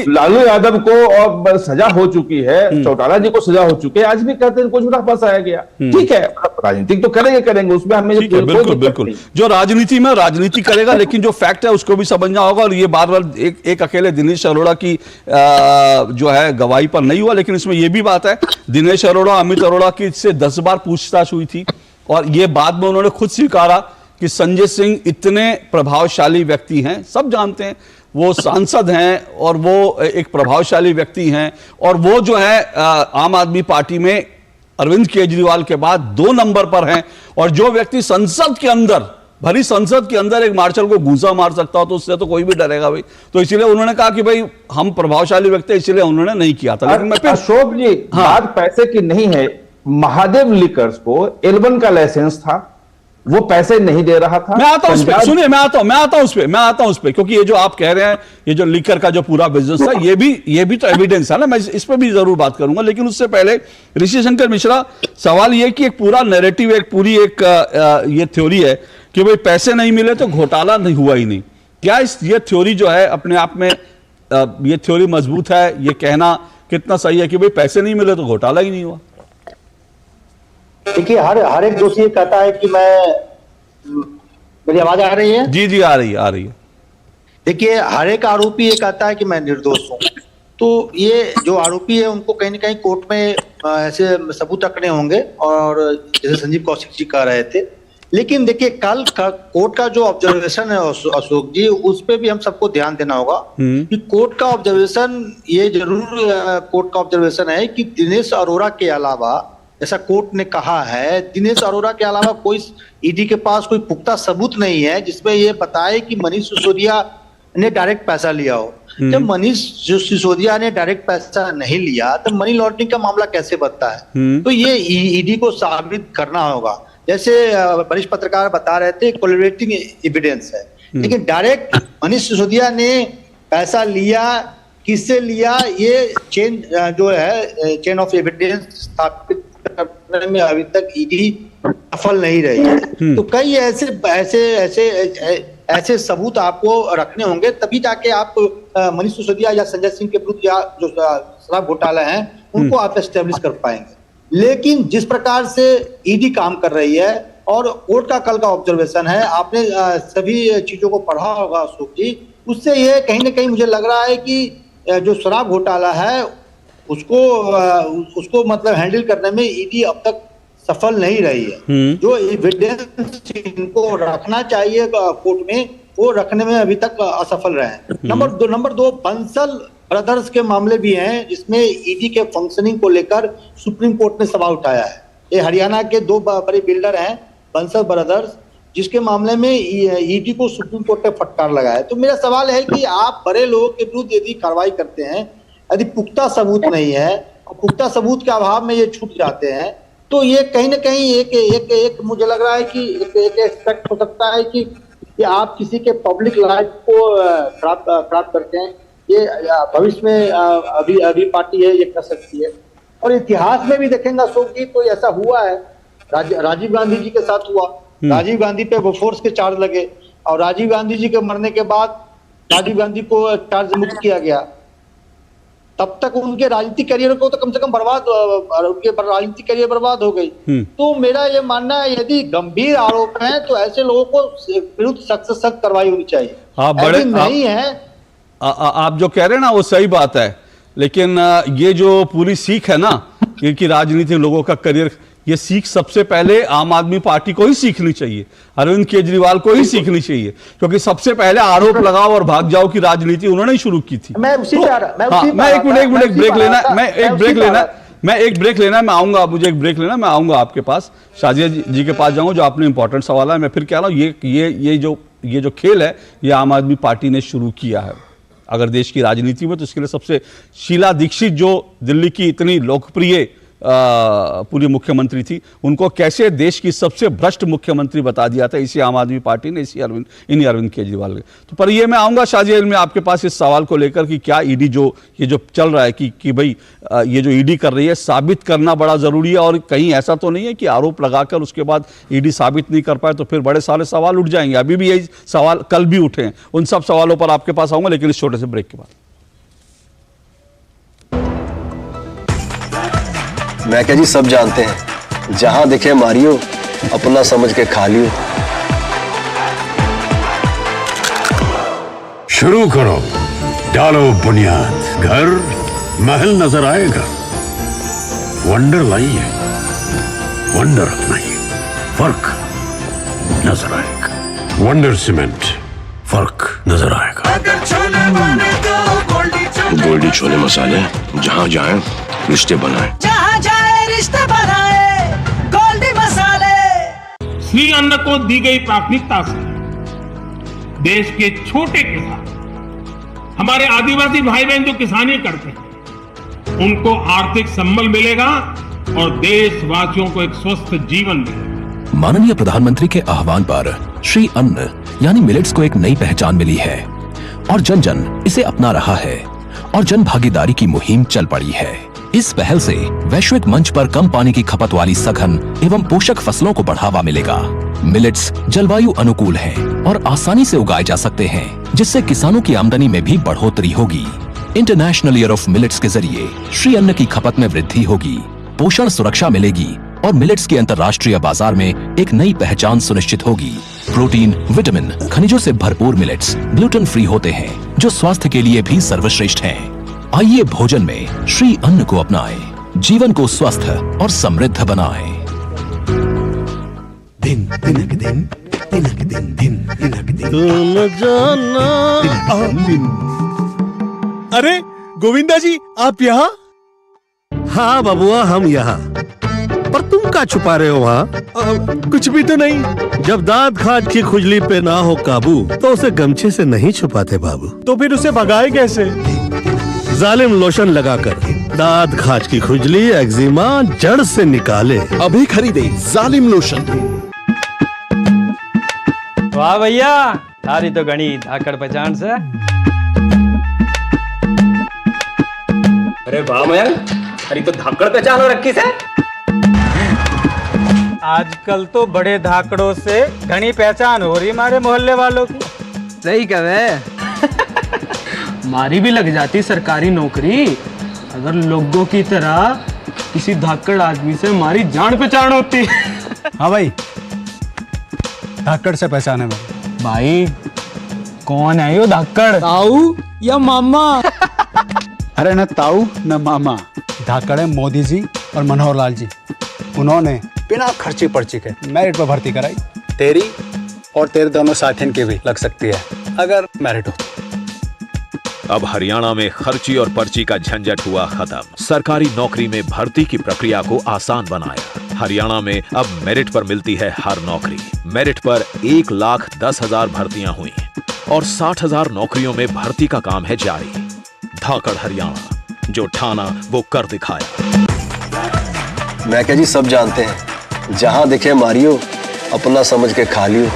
लालू यादव को और सजा हो चुकी है, चौटाला जी को सजा हो चुकी है, आज भी कहते हैं कुछ झूठा फंसाया गया, ठीक है, राजनीति तो करेंगे उसमें हमें बिल्कुल जो राजनीति में राजनीति करेगा, लेकिन जो फैक्ट है उसको भी समझना होगा। और ये बार बार एक अकेले दिनेश अरोड़ा की जो है गवाही पर नहीं हुआ, लेकिन इसमें यह भी बात है दिनेश अरोड़ा, अमित अरोड़ा की से 10 बार पूछताछ हुई थी, और ये बाद में उन्होंने खुद स्वीकारा कि संजय सिंह इतने प्रभावशाली व्यक्ति हैं, सब जानते हैं, वो सांसद हैं और वो एक प्रभावशाली व्यक्ति हैं, और वो जो है आम आदमी पार्टी में अरविंद केजरीवाल के बाद 2 नंबर पर हैं। और जो व्यक्ति संसद के अंदर, भरी संसद के अंदर एक मार्शल को घूंसा मार सकता हो, तो उससे तो कोई भी डरेगा भाई। तो इसीलिए उन्होंने कहा कि भाई हम प्रभावशाली व्यक्ति, इसलिए उन्होंने नहीं किया था। लेकिन मैं फिर अशोक जी, बात पैसे की नहीं है। महादेव लिकर्स को L1 का लाइसेंस था, वो पैसे नहीं दे रहा था। मैं आता हूं उस पे, सुनिए, मैं आता हूं उस पे, क्योंकि ये जो आप कह रहे हैं, ये जो लीकर का जो पूरा बिजनेस था, ये भी तो एविडेंस है ना, मैं इस पे भी जरूर बात करूंगा। लेकिन उससे पहले ऋषि शंकर मिश्रा, सवाल ये कि एक पूरा नैरेटिव, एक पूरी ये थ्योरी है कि भाई पैसे नहीं मिले तो घोटाला नहीं हुआ ही नहीं। क्या ये थ्योरी जो है अपने आप में ये थ्योरी मजबूत है? ये कहना कितना सही है कि भाई पैसे नहीं मिले तो घोटाला ही नहीं हुआ? देखिए, हर एक दोषी ये कहता है कि मेरी आवाज आ रही है? जी आ रही है। देखिए, हर एक आरोपी ये कहता है कि मैं निर्दोष हूं। तो ये जो आरोपी है उनको कहीं ना कहीं कोर्ट में ऐसे सबूत रखने होंगे, और जैसे संजीव कौशिक जी कह रहे थे। लेकिन देखिए, कल कोर्ट का जो ऑब्जर्वेशन है अशोक जी, उस पर भी हम सबको ध्यान देना होगा कि कोर्ट का ऑब्जर्वेशन, ये जरूर कोर्ट का ऑब्जर्वेशन है कि दिनेश अरोड़ा के अलावा, ऐसा कोर्ट ने कहा है, दिनेश अरोड़ा के अलावा कोई ईडी के पास कोई पुख्ता सबूत नहीं है जिसमें यह बताए कि मनीष सिसोदिया ने डायरेक्ट पैसा लिया हो। जब मनीष सिसोदिया ने डायरेक्ट पैसा नहीं लिया तो मनी लॉन्ड्रिंग का मामला कैसे बनता है? तो ये ईडी को साबित करना होगा। जैसे वरिष्ठ पत्रकार बता रहे थे, कोलैबोरेटिंग एविडेंस है, लेकिन डायरेक्ट मनीष सिसोदिया ने पैसा लिया, किससे लिया, ये चेन जो है, चेन ऑफ एविडेंस स्थापित करने में अभी तक ईडी सफल नहीं रही है। तो कई ऐसे सबूत आपको रखने होंगे, तभी जाके आप मनीष सिसोदिया या संजय सिंह के विरुद्ध या जो शराब घोटाला हैं उनको आप एस्टेब्लिश कर पाएंगे। लेकिन जिस प्रकार से ईडी काम कर रही है, और कोर्ट का कल का ऑब्जर्वेशन है, आपने सभी चीजों को पढ़ा होगा अशोक जी, उससे ये कहीं ना कहीं मुझे लग रहा है कि जो शराब घोटाला है उसको मतलब हैंडल करने में ईडी अब तक सफल नहीं रही है। जो एविडेंस इनको रखना चाहिए कोर्ट में, वो रखने में अभी तक असफल रहे हैं। नंबर दो, बंसल ब्रदर्स के मामले भी हैं जिसमें ईडी के फंक्शनिंग को लेकर सुप्रीम कोर्ट ने सवाल उठाया है। ये हरियाणा के 2 बड़े बिल्डर हैं, बंसल ब्रदर्स, जिसके मामले में ईडी को सुप्रीम कोर्ट ने फटकार लगाया। तो मेरा सवाल है कि आप बड़े लोगों के विरुद्ध यदि कार्रवाई करते हैं, यदि पुख्ता सबूत नहीं है और पुख्ता सबूत के अभाव में ये छूट जाते हैं, तो ये कहीं ना कहीं एक मुझे लग रहा है कि एक एक्सपेक्ट हो सकता है कि आप किसी के पब्लिक लाइफ को खराब करते हैं। ये भविष्य में अभी पार्टी है, ये कर सकती है। और इतिहास में भी देखेंगे अशोक जी, तो ऐसा हुआ है, राजीव गांधी जी के साथ हुआ। राजीव गांधी पे बोफोर्स के चार्ज लगे, और राजीव गांधी जी के मरने के बाद राजीव गांधी को चार्ज मुक्त किया गया। तब तक उनके राजनीतिक करियर को तो कम से कम उनके राजनीतिक करियर बर्बाद हो गई। तो मेरा ये मानना है, यदि गंभीर आरोप हैं तो ऐसे लोगों को विरुद्ध सख्त से सख्त कार्रवाई होनी चाहिए। नहीं है, आप जो कह रहे हैं ना वो सही बात है, लेकिन ये जो पूरी सीख है ना कि राजनीतिक लोगों का करियर, ये सीख सबसे पहले आम आदमी पार्टी को ही सीखनी चाहिए, अरविंद केजरीवाल को ही सीखनी चाहिए, क्योंकि सबसे पहले आरोप लगाओ और भाग जाओ की राजनीति उन्होंने ही शुरू की थी। मैं उसी पे आ रहा, मैं एक मिनट ब्रेक लेना, मैं एक ब्रेक लेना है, मैं आऊंगा, मुझे एक ब्रेक लेना, मैं आऊंगा आपके पास, शाजिया जी के पास जाऊंगा, जो आपने इंपॉर्टेंट सवाल है। मैं फिर कह रहा हूं, ये जो खेल है, ये आम आदमी पार्टी ने शुरू किया है। अगर देश की राजनीति में, तो इसके लिए सबसे शीला दीक्षित, जो दिल्ली की इतनी लोकप्रिय पूरी मुख्यमंत्री थी, उनको कैसे देश की सबसे भ्रष्ट मुख्यमंत्री बता दिया था इसी आम आदमी पार्टी ने, इन्हीं अरविंद केजरीवाल ने। तो पर ये मैं आऊंगा शाजिया में आपके पास इस सवाल को लेकर कि क्या ईडी ये जो चल रहा है कि भाई ये जो ईडी कर रही है, साबित करना बड़ा जरूरी है, और कहीं ऐसा तो नहीं है कि आरोप लगाकर उसके बाद ईडी साबित नहीं कर पाए तो फिर बड़े सारे सवाल उठ जाएंगे। अभी भी यही सवाल कल भी उठे हैं। उन सब सवालों पर आपके पास आऊंगा, लेकिन इस छोटे से ब्रेक के बाद। मैं क्या जी, सब जानते हैं, जहां दिखे मारियो, अपना समझ के खा लियो। शुरू करो, डालो बुनियाद, घर महल नजर आएगा। वंडर लाइए, वंडर अपनाइए, फर्क नजर आएगा। वंडर सीमेंट, फर्क नजर आएगा। गोल्डी छोले मसाले, जहां जाए रिश्ते बनाए, जहां जाए रिश्ते बनाए, गोल्डी मसाले। श्री अन्न को दी गई प्राथमिकता से देश के छोटे किसान, हमारे आदिवासी भाई बहन जो किसानी करते हैं, उनको आर्थिक संबल मिलेगा और देशवासियों को एक स्वस्थ जीवन मिलेगा। माननीय प्रधानमंत्री के आह्वान पर श्री अन्न यानी मिलेट्स को एक नई पहचान मिली है और जन जन इसे अपना रहा है और जन भागीदारी की मुहिम चल पड़ी है। इस पहल से वैश्विक मंच पर कम पानी की खपत वाली सघन एवं पोषक फसलों को बढ़ावा मिलेगा। मिलेट्स जलवायु अनुकूल हैं और आसानी से उगाए जा सकते हैं, जिससे किसानों की आमदनी में भी बढ़ोतरी होगी। इंटरनेशनल ईयर ऑफ मिलेट्स के जरिए श्री अन्न की खपत में वृद्धि होगी, पोषण सुरक्षा मिलेगी और मिलेट्स की अंतर्राष्ट्रीय बाजार में एक नई पहचान सुनिश्चित होगी। प्रोटीन, विटामिन, खनिजों से भरपूर मिलेट्स ग्लूटेन फ्री होते हैं, जो स्वास्थ्य के लिए भी सर्वश्रेष्ठ हैं। आइए भोजन में श्री अन्न को अपनाएं, जीवन को स्वस्थ और समृद्ध बनाएं। दिन दिनक दिन, दिनक दिन, दिन दिनक दिन, तुम जाना दिन। अरे गोविंदा जी, आप यहाँ? हाँ बबुआ, हम यहाँ। पर तुम क्या छुपा रहे हो वहाँ? कुछ भी तो नहीं। जब दांत खाज की खुजली पे ना हो काबू, तो उसे गमछे से नहीं छुपाते बाबू। तो फिर उसे भगाए कैसे? जालिम लोशन लगाकर दांत खाज की खुजली, एक्जिमा जड़ से निकाले। अभी खरीदे जालिम लोशन। वाह भैया, थारी तो घनी धाकड़ पहचान से। अरे वाह मयंक, थारी तो धाकड़ पहचान हो रखी से। आजकल तो बड़े धाकड़ों से घनी पहचान हो रही हमारे मोहल्ले वालों की। सही कहे। हमारी भी लग जाती सरकारी नौकरी अगर लोगों की तरह किसी धाकड़ आदमी से हमारी जान पहचान होती। हाँ भाई, धाकड़ से पहचान है भाई। कौन है यो धाकड़, ताऊ या मामा? अरे न ताऊ न मामा, धाकड़ है मोदी जी और मनोहर लाल जी। उन्होंने बिना खर्ची पर्ची के मेरिट पर भर्ती कराई। तेरी और तेरे दोनों साथियों की भी लग सकती है अगर मेरिट हो। अब हरियाणा में खर्ची और पर्ची का झंझट हुआ खत्म। सरकारी नौकरी में भर्ती की प्रक्रिया को आसान बनाया। हरियाणा में अब मेरिट पर मिलती है हर नौकरी। मेरिट पर 1,10,000 भर्तियां हुई और 60,000 नौकरियों में भर्ती का काम है जारी। धाकड़ हरियाणा, जो ठाना वो कर दिखाया। मैं क्या जी, सब जानते हैं, जहां दिखे मारियो, अपना समझ के खा लियो।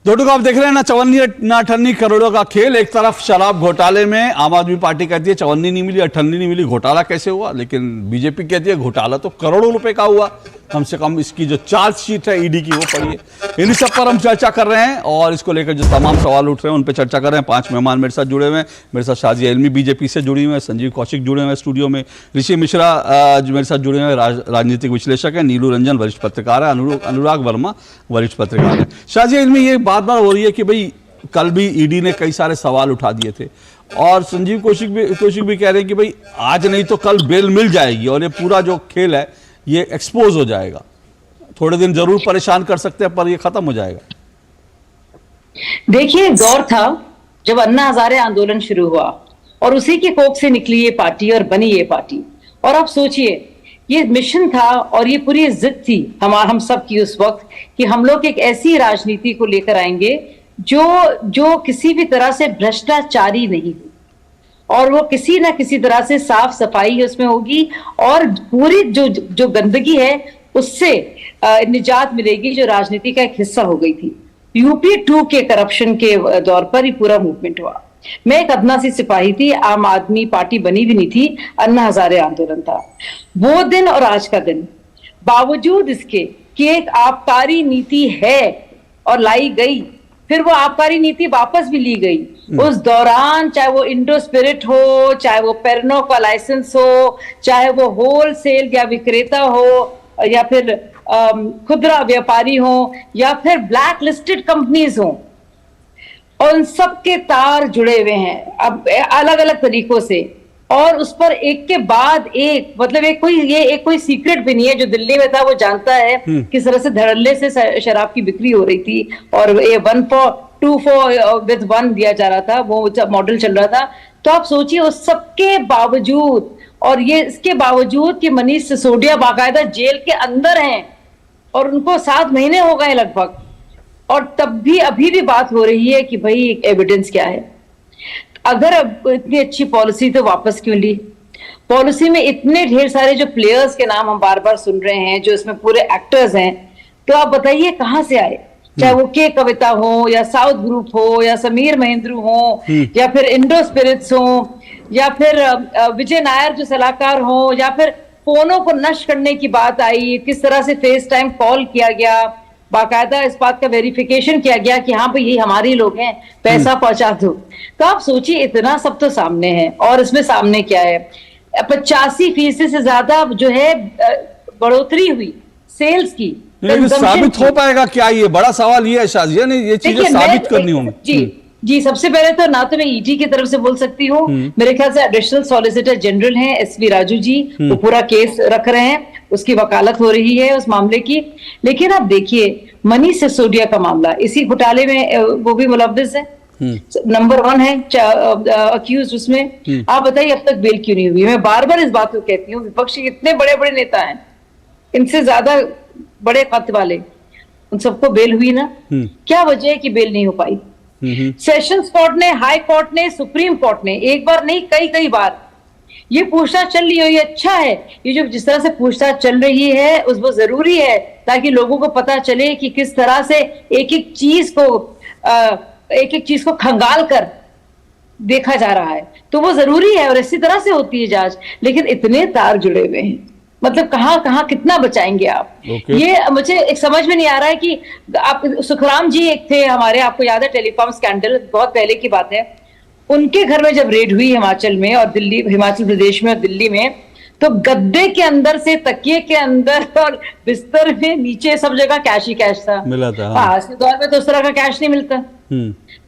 दोस्तों आप देख रहे हैं ना, 54 करोड़ों का खेल। एक तरफ शराब घोटाले में आम आदमी पार्टी कहती है 54 नहीं मिली, 58 नहीं मिली, घोटाला कैसे हुआ? लेकिन बीजेपी कहती है घोटाला तो करोड़ों रुपए का हुआ। कम से कम इसकी जो चार्जशीट है ईडी की वो पढ़िए। इन्हीं सब पर हम चर्चा कर रहे हैं और इसको लेकर जो तमाम सवाल उठ रहे हैं उन पर चर्चा कर रहे हैं। 5 मेहमान मेरे साथ जुड़े हुए हैं। मेरे साथ शाजिया इल्मी बीजेपी से जुड़ी हुए हैं, संजीव कौशिक जुड़े हुए हैं स्टूडियो में, ऋषि मिश्रा जो मेरे साथ जुड़े हुए हैं राजनीतिक विश्लेषक है, नीलू रंजन वरिष्ठ पत्रकार है, अनुराग वर्मा वरिष्ठ पत्रकार है। शाजिया इल्मी, ये बात हो रही है कि भाई कल भी ईडी ने कई सारे सवाल उठा दिए थे और संजीव कौशिक भी कह रहे हैं कि भाई आज नहीं तो कल बेल मिल जाएगी और ये पूरा जो खेल है ये एक्सपोज हो जाएगा। थोड़े दिन जरूर परेशान कर सकते हैं पर ये खत्म हो जाएगा। देखिए, दौर था जब अन्ना हजारे आंदोलन शुरू हुआ और उसी की कोख से निकली ये पार्टी और बनी ये पार्टी। और आप सोचिए, ये मिशन था और ये पूरी जिद थी हम सब की उस वक्त कि हम लोग एक ऐसी राजनीति को लेकर आएंगे जो किसी भी तरह से भ्रष्टाचारी नहीं हो और वो किसी ना किसी तरह से साफ सफाई उसमें होगी और पूरी जो गंदगी है उससे निजात मिलेगी, जो राजनीति का एक हिस्सा हो गई थी। यूपी 2 के करप्शन के दौर पर ही पूरा मूवमेंट हुआ। मैं एक अदना सी सिपाही थी, आम आदमी पार्टी बनी भी नहीं थी, अन्ना हजारे आंदोलन था। वो दिन और आज का दिन, बावजूद इसके कि एक आबकारी नीति है और लाई गई, फिर वो आबकारी नीति वापस भी ली गई। उस दौरान चाहे वो इंडो स्पिरिट हो, चाहे वो पेरनो का लाइसेंस हो, चाहे वो होल सेल या विक्रेता हो, या फिर खुदरा व्यापारी हो, या फिर ब्लैक लिस्टेड कंपनीज हो, और उन सबके तार जुड़े हुए हैं अब अलग अलग तरीकों से। और उस पर एक के बाद एक, मतलब एक कोई सीक्रेट भी नहीं है। जो दिल्ली में था वो जानता है किस तरह से धड़ल्ले से शराब की बिक्री हो रही थी और ये 1 for 2 for with 1 दिया जा रहा था, वो मॉडल चल रहा था। तो आप सोचिए उस सबके बावजूद, और ये इसके बावजूद कि मनीष सिसोदिया बाकायदा जेल के अंदर हैं और उनको 7 महीने हो गए लगभग, और तब भी अभी भी बात हो रही है कि भाई एविडेंस क्या है। अगर अब इतनी अच्छी पॉलिसी तो वापस क्यों ली? पॉलिसी में इतने ढेर सारे जो प्लेयर्स के नाम हम बार बार सुन रहे हैं, जो इसमें पूरे एक्टर्स हैं, तो आप बताइए कहां से आए? चाहे वो के कविता हो, या साउथ ग्रुप हो, या समीर महेंद्रू हो, या फिर इंडो स्पिरिट्स हो, या फिर विजय नायर जो सलाहकार हो, या फिर फोनों को नष्ट करने की बात आई, किस तरह से फेस टाइम कॉल किया गया, बाकायदा इस बात का वेरिफिकेशन किया गया कि हाँ भाई ये हमारे लोग हैं, पैसा पहुंचा दो। तो आप सोचिए इतना सब तो सामने है, और इसमें सामने क्या है, 85% से ज्यादा जो है बढ़ोतरी हुई सेल्स की। साबित हो पाएगा क्या? ये बड़ा सवाल ये है शाजिया ने, ये चीजें साबित करनी होंगी। जी, सबसे पहले तो ना तो मैं ईडी की तरफ से बोल सकती हूँ, मेरे ख्याल से एडिशनल सॉलिसिटर जनरल हैं एसवी राजू जी, वो पूरा केस रख रहे हैं, उसकी वकालत हो रही है उस मामले की। लेकिन आप देखिए मनीष सिसोदिया का मामला, इसी घोटाले में वो भी मुलव्विस है, नंबर 1 है अक्यूज उसमें। आप बताइए अब तक बेल क्यों नहीं हुई? मैं बार बार इस बात को कहती हूँ, विपक्षी इतने बड़े बड़े नेता हैं, इनसे ज्यादा बड़े कद वाले, उन सबको बेल हुई ना? क्या वजह है कि बेल नहीं हो पाई? सेशंस कोर्ट ने, हाई कोर्ट ने, सुप्रीम कोर्ट ने, एक बार नहीं कई बार ये पूछताछ चल रही है। ये अच्छा है, ये जो जिस तरह से पूछताछ चल रही है उस वो जरूरी है, ताकि लोगों को पता चले कि किस तरह से एक एक चीज को खंगाल कर देखा जा रहा है। तो वो जरूरी है और इसी तरह से होती है जांच। लेकिन इतने तार जुड़े हुए हैं, मतलब कहाँ कितना बचाएंगे आप? ये मुझे एक समझ में नहीं आ रहा है कि आप, सुखराम जी एक थे हमारे, आपको याद है टेलीकॉम स्कैंडल, बहुत पहले की बात है, उनके घर में जब रेड हुई हिमाचल में और हिमाचल प्रदेश में और दिल्ली में, तो गद्दे के अंदर से, तकिए के अंदर और बिस्तर में नीचे सब जगह कैश ही कैश था, मिला था। आज के दौर में तो उस तरह का कैश नहीं मिलता।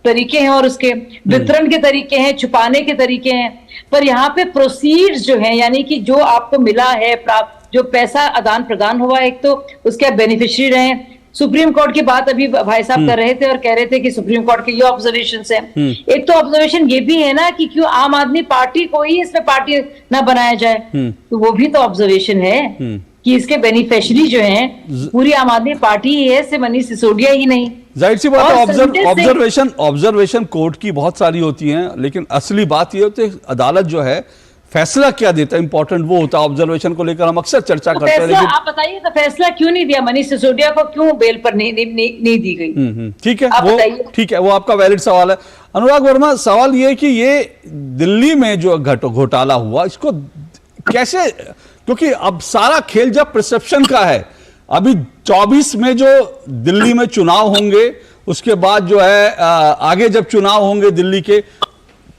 तरीके हैं और उसके वितरण के तरीके हैं, छुपाने के तरीके हैं, पर यहाँ पे प्रोसीड्स जो हैं, यानी कि जो आपको मिला है, प्राप्त जो पैसा आदान प्रदान हुआ, एक तो उसके आप बेनिफिशियरी रहे। सुप्रीम कोर्ट की बात अभी भाई साहब कर रहे थे और कह रहे थे कि सुप्रीम कोर्ट के ये ऑब्जर्वेशन है। एक तो ऑब्जर्वेशन ये भी है ना कि क्यों आम आदमी पार्टी को ही इसमें पार्टी ना बनाया जाए, तो वो भी तो ऑब्जर्वेशन है कि इसके बेनिफिशियरी जो हैं पूरी आम आदमी पार्टी ही है, सिर्फ मनीष सिसोदिया ही नहीं। जाहिर सी बात है, ऑब्जर्वेशन कोर्ट की बहुत सारी होती हैं, लेकिन असली बात ये होती है अदालत जो है फैसला क्या देता है, इंपॉर्टेंट वो होता है। ऑब्जर्वेशन को लेकर हम अक्सर चर्चा करते हैं, लेकिन आप बताइए तो फैसला क्यों नहीं दिया मनीष सिसोदिया को, क्यों बेल पर नहीं दी गई? ठीक है, वो ठीक है, वो आपका वैलिड सवाल है। अनुराग वर्मा, सवाल ये है कि ये दिल्ली में जो घोटाला हुआ, इसको कैसे, क्योंकि अब सारा खेल जब परसेप्शन का है, अभी 24 में जो दिल्ली में चुनाव होंगे, उसके बाद जो है आगे जब चुनाव होंगे दिल्ली के,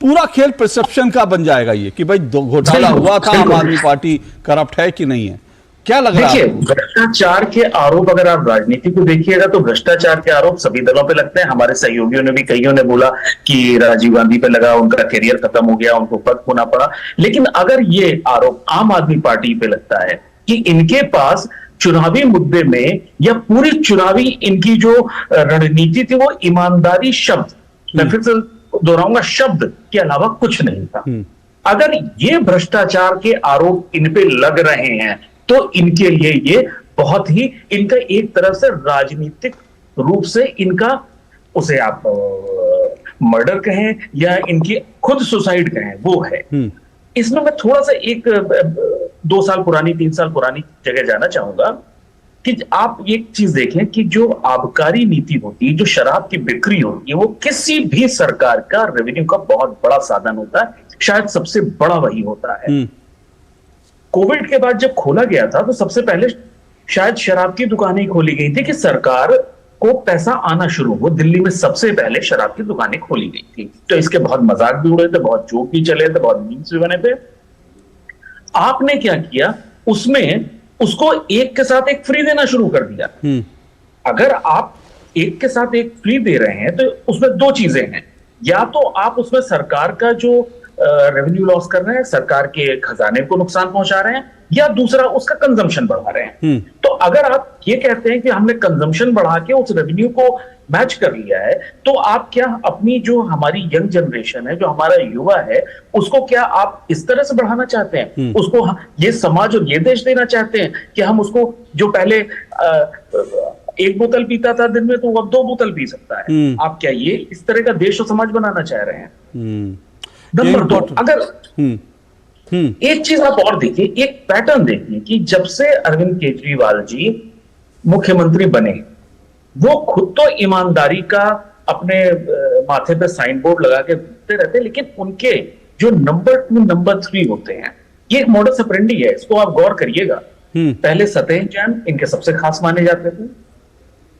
पूरा खेल परसेप्शन का बन जाएगा ये कि भाई घोटाला हुआ था, आम आदमी पार्टी करप्ट है कि नहीं है। क्या लग रहा है? देखिए, भ्रष्टाचार के आरोप, अगर आप राजनीति को देखिएगा तो भ्रष्टाचार के आरोप सभी दलों पे लगते हैं। हमारे सहयोगियों ने भी, कईयों ने बोला कि राजीव गांधी पे लगा, उनका करियर खत्म हो गया, उनको पद खोना पड़ा। लेकिन अगर ये आरोप आम आदमी पार्टी पे लगता है कि इनके पास चुनावी मुद्दे में या पूरी चुनावी इनकी जो रणनीति थी वो ईमानदारी शब्द, मैं फिर से दोहराऊंगा, शब्द के अलावा कुछ नहीं था। अगर ये भ्रष्टाचार के आरोप इन पे लग रहे हैं तो इनके लिए ये बहुत ही, इनका एक तरह से राजनीतिक रूप से इनका, उसे आप मर्डर कहें या इनकी खुद सुसाइड कहें, वो है। इसमें मैं थोड़ा सा एक 2 साल पुरानी 3 साल पुरानी जगह जाना चाहूंगा कि आप एक चीज देखें कि जो आबकारी नीति होती है, जो शराब की बिक्री होती है, वो किसी भी सरकार का रेवेन्यू का बहुत बड़ा साधन होता है, शायद सबसे बड़ा वही होता है। कोविड के बाद जब खोला गया था तो सबसे पहले शायद शराब की दुकानें खोली गई थी कि सरकार को पैसा आना शुरू हो। दिल्ली में सबसे पहले शराब की दुकानें खोली गई थी, तो इसके बहुत मजाक भी उड़े थे, बहुत जोक भी चले थे, बहुत मीम्स भी बने थे। आपने क्या किया, उसमें उसको एक के साथ एक फ्री देना शुरू कर दिया। अगर आप एक के साथ एक फ्री दे रहे हैं तो उसमें 2 चीजें हैं, या तो आप उसमें सरकार का जो रेवेन्यू लॉस कर रहे हैं, सरकार के खजाने को नुकसान पहुंचा रहे हैं, या दूसरा उसका कंजम्पशन बढ़ा रहे हैं। तो अगर आप ये कहते हैं कि हमने कंजम्पशन बढ़ा के उस रेवेन्यू को मैच कर लिया है, तो आप क्या अपनी जो हमारी यंग जनरेशन है, जो हमारा युवा है, उसको क्या आप इस तरह से बढ़ाना चाहते हैं? उसको ये समाज और ये देश देना चाहते हैं कि हम उसको, जो पहले 1 बोतल पीता था दिन में, तो वो अब 2 बोतल पी सकता है। आप क्या ये इस तरह का देश और समाज बनाना चाह रहे हैं? नंबर 2, अगर एक चीज आप और देखिए, एक पैटर्न देखिए कि जब से अरविंद केजरीवाल जी मुख्यमंत्री बने, वो खुद तो ईमानदारी का अपने माथे पे साइन बोर्ड लगा के घूमते रहते, लेकिन उनके जो नंबर 2 नंबर 3 होते हैं, ये एक मॉडस ऑपरेंडी है, इसको आप गौर करिएगा। पहले सतेज जैन इनके सबसे खास माने जाते थे,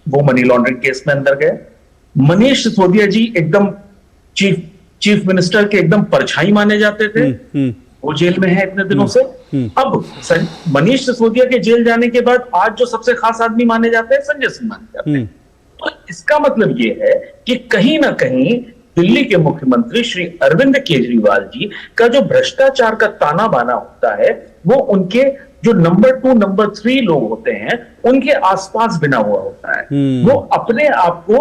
वो मनी लॉन्ड्रिंग केस में अंदर गए। मनीष सिसोदिया जी एकदम चीफ मिनिस्टर के एकदम परछाई माने जाते थे, वो जेल में है इतने दिनों से। अब मनीष सिसोदिया के जेल जाने के बाद आज जो सबसे खास आदमी माने जाते हैं, संजय सिंह माने जाते हैं। तो इसका मतलब ये है कि कहीं ना कहीं दिल्ली के मुख्यमंत्री श्री अरविंद केजरीवाल जी का जो भ्रष्टाचार का ताना बाना होता है, वो उनके जो नंबर 2 नंबर 3 लोग होते हैं, उनके आसपास बिना हुआ होता है। वो अपने आप को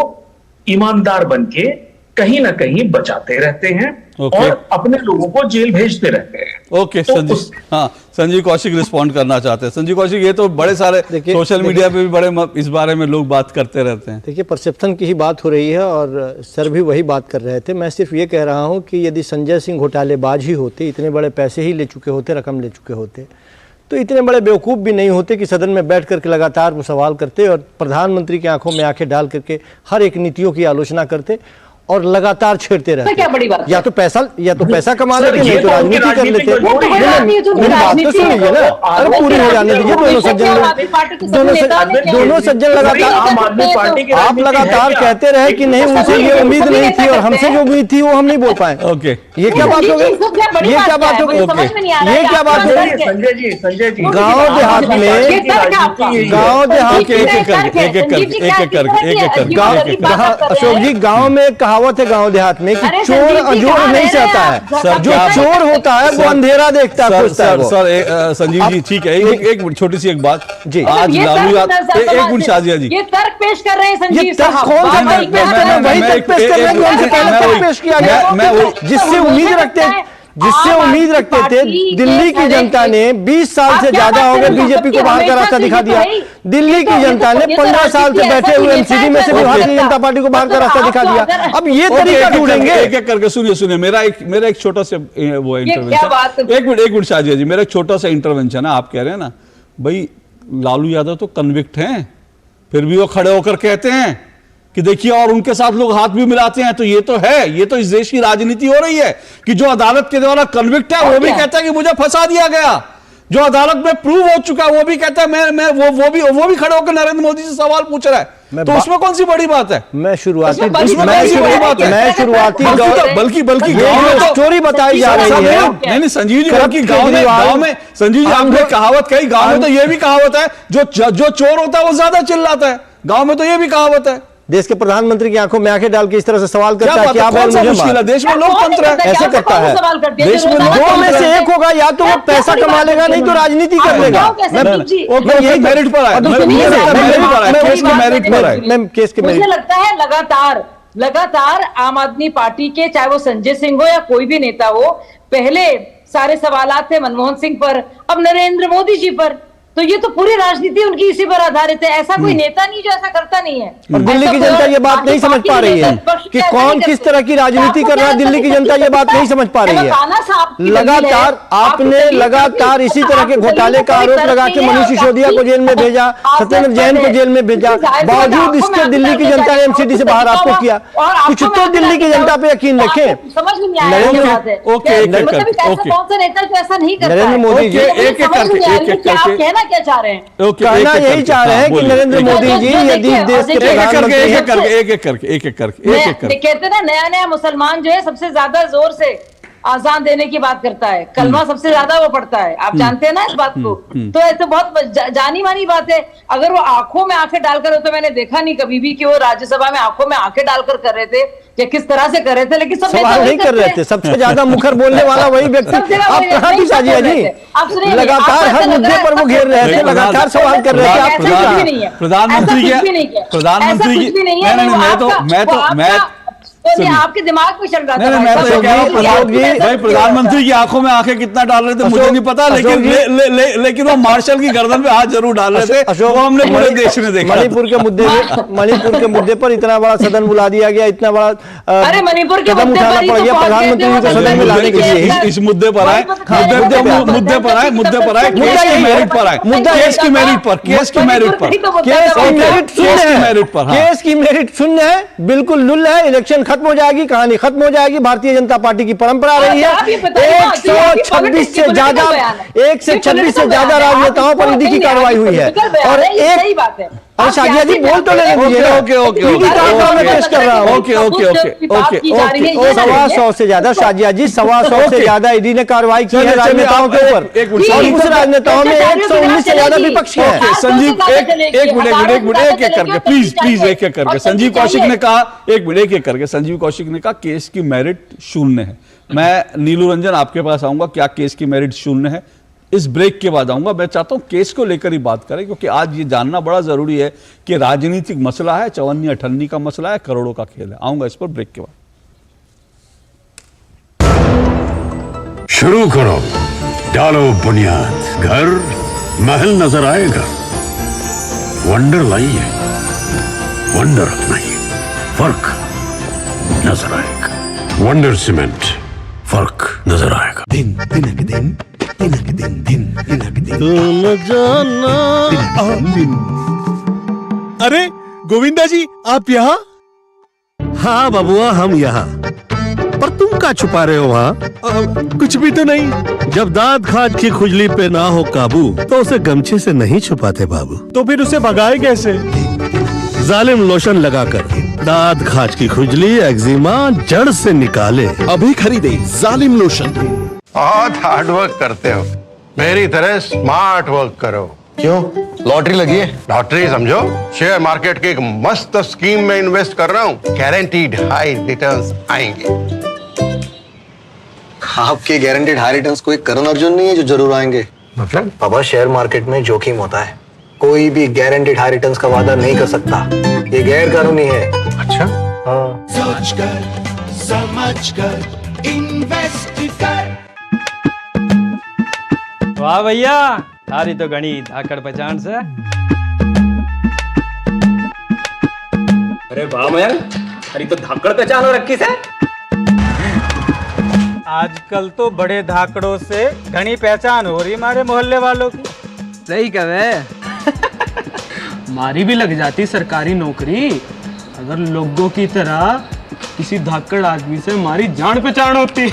ईमानदार बनके कहीं ना कहीं बचाते रहते हैं और अपने लोगों को जेल भेजते रहते हैं। ओके, संजीव कौशिक रिस्पॉन्ड करना चाहते हैं। संजीव कौशिक, ये तो बड़े सारे सोशल मीडिया पे भी बड़े इस बारे में लोग बात करते रहते हैं। देखिए, परसेप्शन की ही बात हो रही है और सर भी वही बात कर रहे थे। मैं सिर्फ ये कह रहा हूँ कि यदि संजय सिंह घोटालेबाज ही होते, इतने बड़े पैसे ही ले चुके होते, रकम ले चुके होते, तो इतने बड़े बेवकूफ़ भी नहीं होते कि सदन में बैठ करके लगातार वो सवाल करते और प्रधानमंत्री की आंखों में आंखें डाल करके हर एक नीतियों की आलोचना करते और लगातार छेड़ते रहते। क्या बड़ी बात, या तो पैसा कमा लेते, नहीं तो राजनीति कर लेते। मेरी बात तो सुनिए ना, अरे पूरी हो जाने दीजिए। दोनों सज्जन लगातार, आप लगातार कहते रहे कि नहीं, उनसे ये उम्मीद नहीं थी और हमसे जो उम्मीद थी वो हम नहीं बोल पाए। ओके, ये क्या बात हो गई? ये क्या बात हो गई? ये क्या बात हो गई? संजय जी, गाँव देहात में, अशोक जी, गाँव में कहावत है गांव देहात में कि चोर अंजोर नहीं सहता है, जो चोर होता है वो अंधेरा देखता है। सर संजीव जी, ठीक है, एक छोटी सी एक बात जी, आज लालू यादव, एक मिनट शाजिया जी, ये तर्क पेश कर रहे हैं संजीव साहब। कौन सा तर्क पेश कर रहे हैं? वही तर्क पेश कर रहे हैं जो हमसे पहले तर्क पेश किया गया, जिससे उम्मीद रखते थे। दिल्ली की जनता ने 20 साल से ज्यादा हो गए बीजेपी को बाहर का रास्ता दिखा दिया। दिल्ली की जनता ने 15 साल से बैठे हुए एमसीडी में से भारतीय जनता पार्टी को बाहर का रास्ता दिखा दिया। अब ये तरीका ढूंढेंगे। एक एक करके सुनिए, मेरा एक छोटा सा वो इंटरवेंशन, एक मिनट शाजिया जी, मेरा एक छोटा सा इंटरवेंशन है। आप कह रहे हैं ना भाई लालू यादव तो कन्विक्ट हैं, फिर भी वो खड़े होकर कहते हैं कि देखिए, और उनके साथ लोग हाथ भी मिलाते हैं, तो ये तो है, ये तो इस देश की राजनीति हो रही है कि जो अदालत के द्वारा कन्विक्ट है वो भी कहता है कि मुझे फंसा दिया गया, जो अदालत में प्रूव हो चुका है वो भी कहता है मैं वो भी खड़े होकर नरेंद्र मोदी से सवाल पूछ रहा है, तो उसमें कौन सी बड़ी बात है? मैं शुरुआती बल्कि स्टोरी बताई जा रही है। नहीं संजीव जी, बल्कि गांव में संजीव जी आपने कहावत कही, गांव में तो ये भी कहावत है, जो चोर होता है वो ज्यादा चिल्लाता है, गांव में तो ये भी कहावत है। देश के प्रधानमंत्री की आंखों में आंखें डाल के इस तरह से सवाल करता है, क्या मुश्किल है? देश में लोकतंत्र है, ऐसे करता है। देश में 2 में से एक होगा, या तो वो पैसा कमा लेगा, नहीं तो राजनीति कर लेगा। यही मेरिट पर आया, केस के मेरिट पर आया। मुझे लगता है लगातार लगातार आम आदमी पार्टी के, चाहे वो संजय सिंह हो या कोई भी नेता हो, पहले सारे सवालात थे मनमोहन सिंह पर, अब नरेंद्र मोदी जी पर। तो ये तो पूरी राजनीति उनकी इसी पर आधारित है। ऐसा कोई नेता नहीं जो ऐसा करता नहीं है। और दिल्ली की जनता ये बात नहीं समझ पा रही है कि कौन किस तरह की राजनीति कर रहा है। दिल्ली की जनता ये बात नहीं समझ पा रही है। लगातार आपने लगातार इसी तरह के घोटाले का आरोप लगा के मनीष सिसोदिया को जेल में भेजा, सत्येंद्र जैन को जेल में भेजा, बावजूद इसके दिल्ली की जनता ने एमसीडी से बाहर आपको किया। कुछ तो दिल्ली की जनता पे यकीन रखें। समझ में नहीं आया नरेंद्र मोदी जी क्या चाह रहे हैं? कहना यही चाह रहे हैं कि नरेंद्र मोदी जी यदि देश के प्रधानमंत्री एक एक करके कहते ना, नया मुसलमान जो है सबसे ज्यादा जोर से आजान देने की बात करता है, कलमा सबसे ज्यादा वो पढ़ता है, आप जानते हैं ना इस बात को। तो ऐसे बहुत जानी मानी बात है। अगर वो आंखों में आंखें डालकर, तो मैंने देखा नहीं कभी भी कि वो राज्यसभा में आंखों में आंखें डालकर कर रहे थे या किस तरह से कर रहे थे, लेकिन सब सवाल नहीं कर रहे थे। सबसे ज्यादा मुखर बोलने वाला वही व्यक्ति। आप कहाँ थी साजिया जी? लगातार हर मुद्दे पर वो घेर रहे थे, लगातार सवाल कर रहे थे। आप प्रधानमंत्री तो आपके दिमाग में चल रहा था। मैं तो कह रहा हूं भाई, प्रधानमंत्री की आंखों में आंखें कितना डाल रहे थे मुझे नहीं पता, लेकिन वो मार्शल की गर्दन पे हाथ जरूर डाल रहे थे। वो हमने पूरे देश में देखा। मणिपुर के मुद्दे पर इतना बड़ा सदन बुला दिया गया, इतना बड़ा अरे मणिपुर के कदम उठाना पड़ गया प्रधानमंत्री को सदन में लाने के लिए। इस मुद्दे पर आए, मुद्दे पर आए केस की मेरिट पर आए, केस की मेरिट पर, केस की मेरिट पर, केस की मेरिट शून्य है, बिल्कुल नुल है। इलेक्शन खत्म हो जाएगी, कहानी खत्म हो जाएगी। भारतीय जनता पार्टी की परंपरा रही है 126 से ज्यादा राजनेताओं पर ईडी की कार्रवाई हुई है। और सही बात है। और शाजिया जी बोल तो लेने दीजिए। पेश कर रहा हूँ। 125 से ज्यादा शाजिया जी 125 से ज्यादा ईडी ने कार्रवाई की है राजनेताओं के ऊपर, और उस राजनेताओं में 119 से ज्यादा विपक्ष है। संजीव एक मिनट एक करके प्लीज एक करके संजीव कौशिक ने कहा, एक मिनट एक करके संजीव कौशिक ने कहा केस की मेरिट शून्य है। मैं नीलू रंजन आपके पास आऊंगा, क्या केस की मेरिट शून्य है? इस ब्रेक के बाद आऊंगा। मैं चाहता हूं केस को लेकर ही बात करें, क्योंकि आज ये जानना बड़ा जरूरी है कि राजनीतिक मसला है, 54-58 का मसला है, करोड़ों का खेल है। आऊंगा इस पर ब्रेक के बाद। शुरू करो, डालो बुनियाद, घर महल नजर आएगा। वंडर लाइए, वंडर अपनाइए, फर्क नजर आएगा। वंडर सीमेंट, फर्क नजर आएगा। दिन तिनक दिन तिनक दिन दिन तिनक दिन तुम जाना। अरे गोविंदा जी, आप यहाँ? हाँ बबुआ, हम यहाँ। पर तुम क्या छुपा रहे हो वहाँ? कुछ भी तो नहीं। जब दांत खाज की खुजली पे ना हो काबू, तो उसे गमछे से नहीं छुपाते बाबू। तो फिर उसे भगाए कैसे? जालिम लोशन लगाकर दांत खाज की खुजली एक्जिमा जड़ से निकाले। अभी खरीदे जालिम लोशन। बहुत हार्ड वर्क करते हो, मेरी तरह स्मार्ट वर्क करो। क्यों? लॉटरी लगी है? लॉटरी समझो, शेयर मार्केट की एक मस्त स्कीम में इन्वेस्ट कर रहा हूँ, गारंटीड हाई रिटर्न्स आएंगे। आपके गारंटीड हाई रिटर्न्स कोई करण अर्जुन नहीं है जो जरूर आएंगे? मतलब? बाबा, शेयर मार्केट में जोखिम होता है, कोई भी गारंटीड हाई रिटर्न्स का वादा नहीं कर सकता, ये गैर कानूनी है। अच्छा? हाँ। सोचकर समझकर इन्वेस्ट कर। वाह भैया, थारी तो घनी धाकड़ पहचान से। अरे वाह मयंक, अरे तो धाकड़ पहचान हो रखी से। आजकल तो बड़े धाकड़ों से घनी पहचान हो रही हमारे मोहल्ले वालों की। सही कहे। हमारी भी लग जाती सरकारी नौकरी, अगर लोगों की तरह किसी धाकड़ आदमी से हमारी जान पहचान होती।